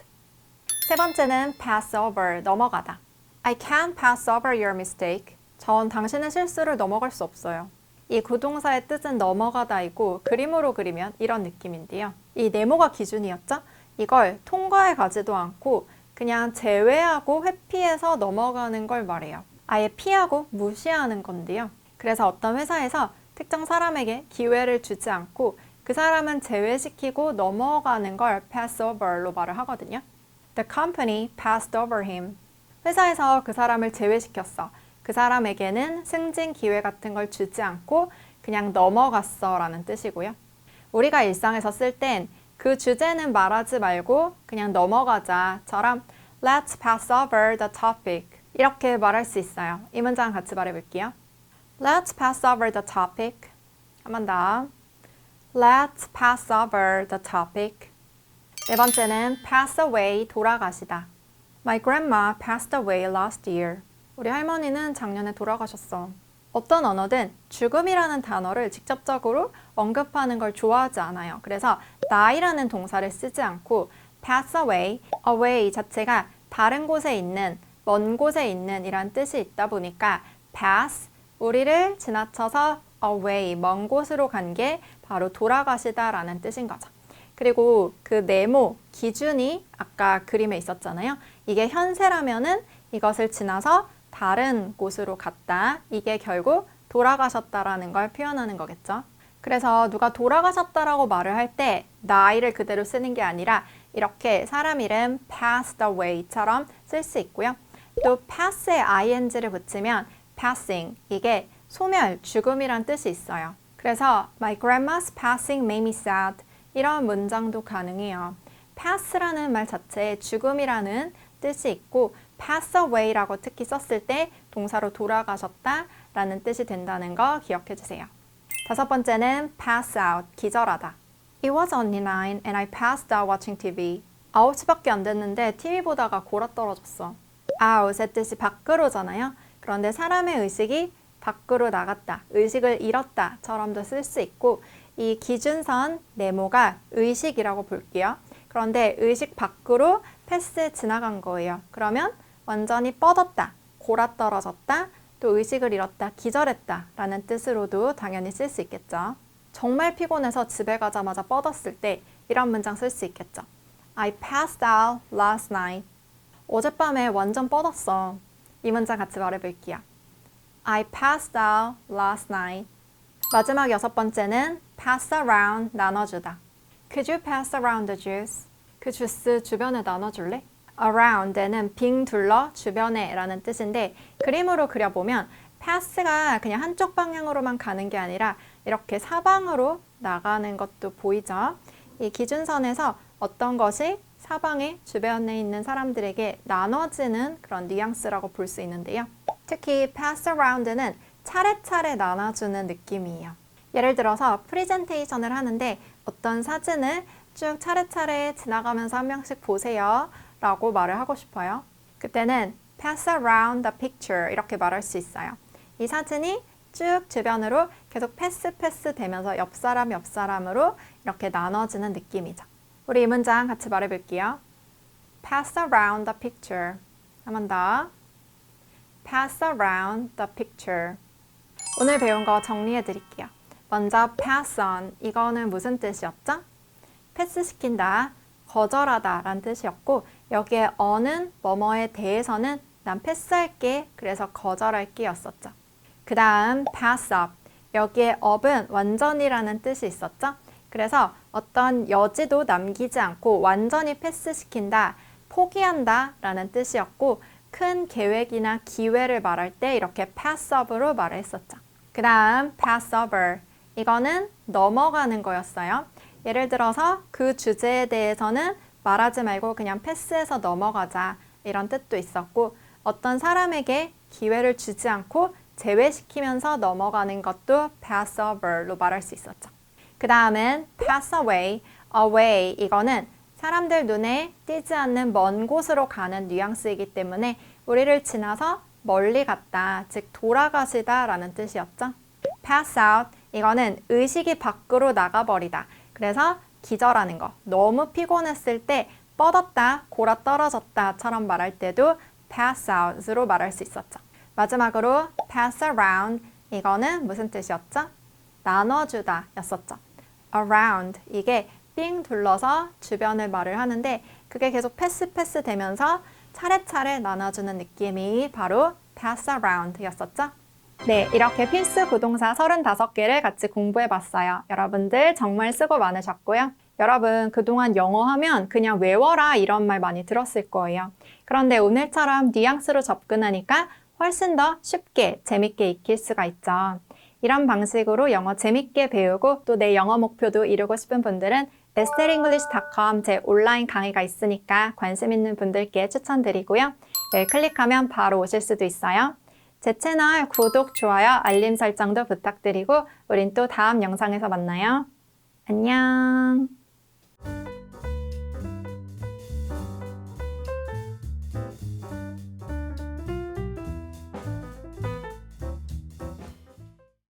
세 번째는 pass over, 넘어가다. I can't pass over your mistake. 전 당신의 실수를 넘어갈 수 없어요. 이 구동사의 뜻은 넘어가다이고 그림으로 그리면 이런 느낌인데요. 이 네모가 기준이었죠? 이걸 통과해 가지도 않고 그냥 제외하고 회피해서 넘어가는 걸 말해요. 아예 피하고 무시하는 건데요. 그래서 어떤 회사에서 특정 사람에게 기회를 주지 않고 그 사람은 제외시키고 넘어가는 걸 pass over로 말을 하거든요. The company passed over him. 회사에서 그 사람을 제외시켰어. 그 사람에게는 승진 기회 같은 걸 주지 않고 그냥 넘어갔어 라는 뜻이고요. 우리가 일상에서 쓸 땐 그 주제는 말하지 말고 그냥 넘어가자처럼 Let's pass over the topic 이렇게 말할 수 있어요. 이 문장 같이 말해볼게요. Let's pass over the topic. 한 번 더. Let's pass over the topic. 네 번째는 pass away, 돌아가시다. My grandma passed away last year. 우리 할머니는 작년에 돌아가셨어. 어떤 언어든 죽음이라는 단어를 직접적으로 언급하는 걸 좋아하지 않아요. 그래서 die라는 동사를 쓰지 않고 pass away, away 자체가 다른 곳에 있는, 먼 곳에 있는 이란 뜻이 있다 보니까 pass, 우리를 지나쳐서 away, 먼 곳으로 간 게 바로 돌아가시다 라는 뜻인 거죠. 그리고 그 네모, 기준이 아까 그림에 있었잖아요. 이게 현세라면은 이것을 지나서 다른 곳으로 갔다. 이게 결국 돌아가셨다라는 걸 표현하는 거겠죠. 그래서 누가 돌아가셨다라고 말을 할 때 die를 그대로 쓰는 게 아니라 이렇게 사람 이름 passed away처럼 쓸 수 있고요. 또 pass에 ing를 붙이면 passing, 이게 소멸, 죽음이란 뜻이 있어요. 그래서 My grandma's passing made me sad. 이런 문장도 가능해요. pass라는 말 자체에 죽음이라는 뜻이 있고 pass away라고 특히 썼을 때 동사로 돌아가셨다 라는 뜻이 된다는 거 기억해 주세요. 다섯 번째는 pass out, 기절하다. It was only 9 and I passed out watching TV. 9시밖에 안 됐는데 TV 보다가 골아 떨어졌어. out의 뜻이 밖으로잖아요. 그런데 사람의 의식이 밖으로 나갔다, 의식을 잃었다처럼도 쓸 수 있고 이 기준선 네모가 의식이라고 볼게요. 그런데 의식 밖으로 패스 지나간 거예요. 그러면 완전히 뻗었다, 골아 떨어졌다 또 의식을 잃었다, 기절했다 라는 뜻으로도 당연히 쓸 수 있겠죠. 정말 피곤해서 집에 가자마자 뻗었을 때 이런 문장 쓸 수 있겠죠. I passed out last night. 어젯밤에 완전 뻗었어. 이 문장 같이 말해볼게요. I passed out last night. 마지막 6번째는 pass around, 나눠주다. Could you pass around the juice? 그 주스 주변에 나눠줄래? around에는 빙 둘러, 주변에 라는 뜻인데 그림으로 그려보면 pass가 그냥 한쪽 방향으로만 가는 게 아니라 이렇게 사방으로 나가는 것도 보이죠? 이 기준선에서 어떤 것이 사방에 주변에 있는 사람들에게 나눠지는 그런 뉘앙스라고 볼 수 있는데요. 특히 pass around는 차례차례 나눠주는 느낌이에요. 예를 들어서 프레젠테이션을 하는데 어떤 사진을 쭉 차례차례 지나가면서 한 명씩 보세요 라고 말을 하고 싶어요. 그때는 pass around the picture 이렇게 말할 수 있어요. 이 사진이 쭉 주변으로 계속 패스 되면서 옆 사람으로 이렇게 나눠지는 느낌이죠. 우리 이 문장 같이 말해볼게요. Pass around the picture. 한 번 더. Pass around the picture. 오늘 배운 거 정리해 드릴게요. 먼저 pass on. 이거는 무슨 뜻이었죠? 패스시킨다, 거절하다 라는 뜻이었고 여기에 on은 뭐뭐에 대해서는 난 패스할게, 그래서 거절할게 였었죠. 그 다음 pass up. 여기에 up은 완전이라는 뜻이 있었죠. 그래서 어떤 여지도 남기지 않고 완전히 패스시킨다, 포기한다 라는 뜻이었고 큰 계획이나 기회를 말할 때 이렇게 pass up으로 말을 했었죠. 그 다음 pass over. 이거는 넘어가는 거였어요. 예를 들어서 그 주제에 대해서는 말하지 말고 그냥 패스해서 넘어가자 이런 뜻도 있었고 어떤 사람에게 기회를 주지 않고 제외시키면서 넘어가는 것도 pass over로 말할 수 있었죠. 그 다음은 pass away. away 이거는 사람들 눈에 띄지 않는 먼 곳으로 가는 뉘앙스이기 때문에 우리를 지나서 멀리 갔다, 즉 돌아가시다 라는 뜻이었죠. pass out 이거는 의식이 밖으로 나가버리다. 그래서 기절하는 거, 너무 피곤했을 때 뻗었다, 골아 떨어졌다처럼 말할 때도 pass out으로 말할 수 있었죠. 마지막으로 pass around 이거는 무슨 뜻이었죠? 나눠주다 였었죠. around 이게 삥 둘러서 주변을 말을 하는데 그게 계속 패스 되면서 차례차례 나눠주는 느낌이 바로 pass around 였었죠. 네, 이렇게 필수 구동사 35개를 같이 공부해봤어요. 여러분들 정말 수고 많으셨고요. 여러분 그동안 영어 하면 그냥 외워라 이런 말 많이 들었을 거예요. 그런데 오늘처럼 뉘앙스로 접근하니까 훨씬 더 쉽게 재밌게 익힐 수가 있죠. 이런 방식으로 영어 재밌게 배우고 또 내 영어 목표도 이루고 싶은 분들은 estelenglish.com 제 온라인 강의가 있으니까 관심 있는 분들께 추천드리고요. 여기 클릭하면 바로 오실 수도 있어요. 제 채널 구독, 좋아요, 알림 설정도 부탁드리고 우린 또 다음 영상에서 만나요. 안녕.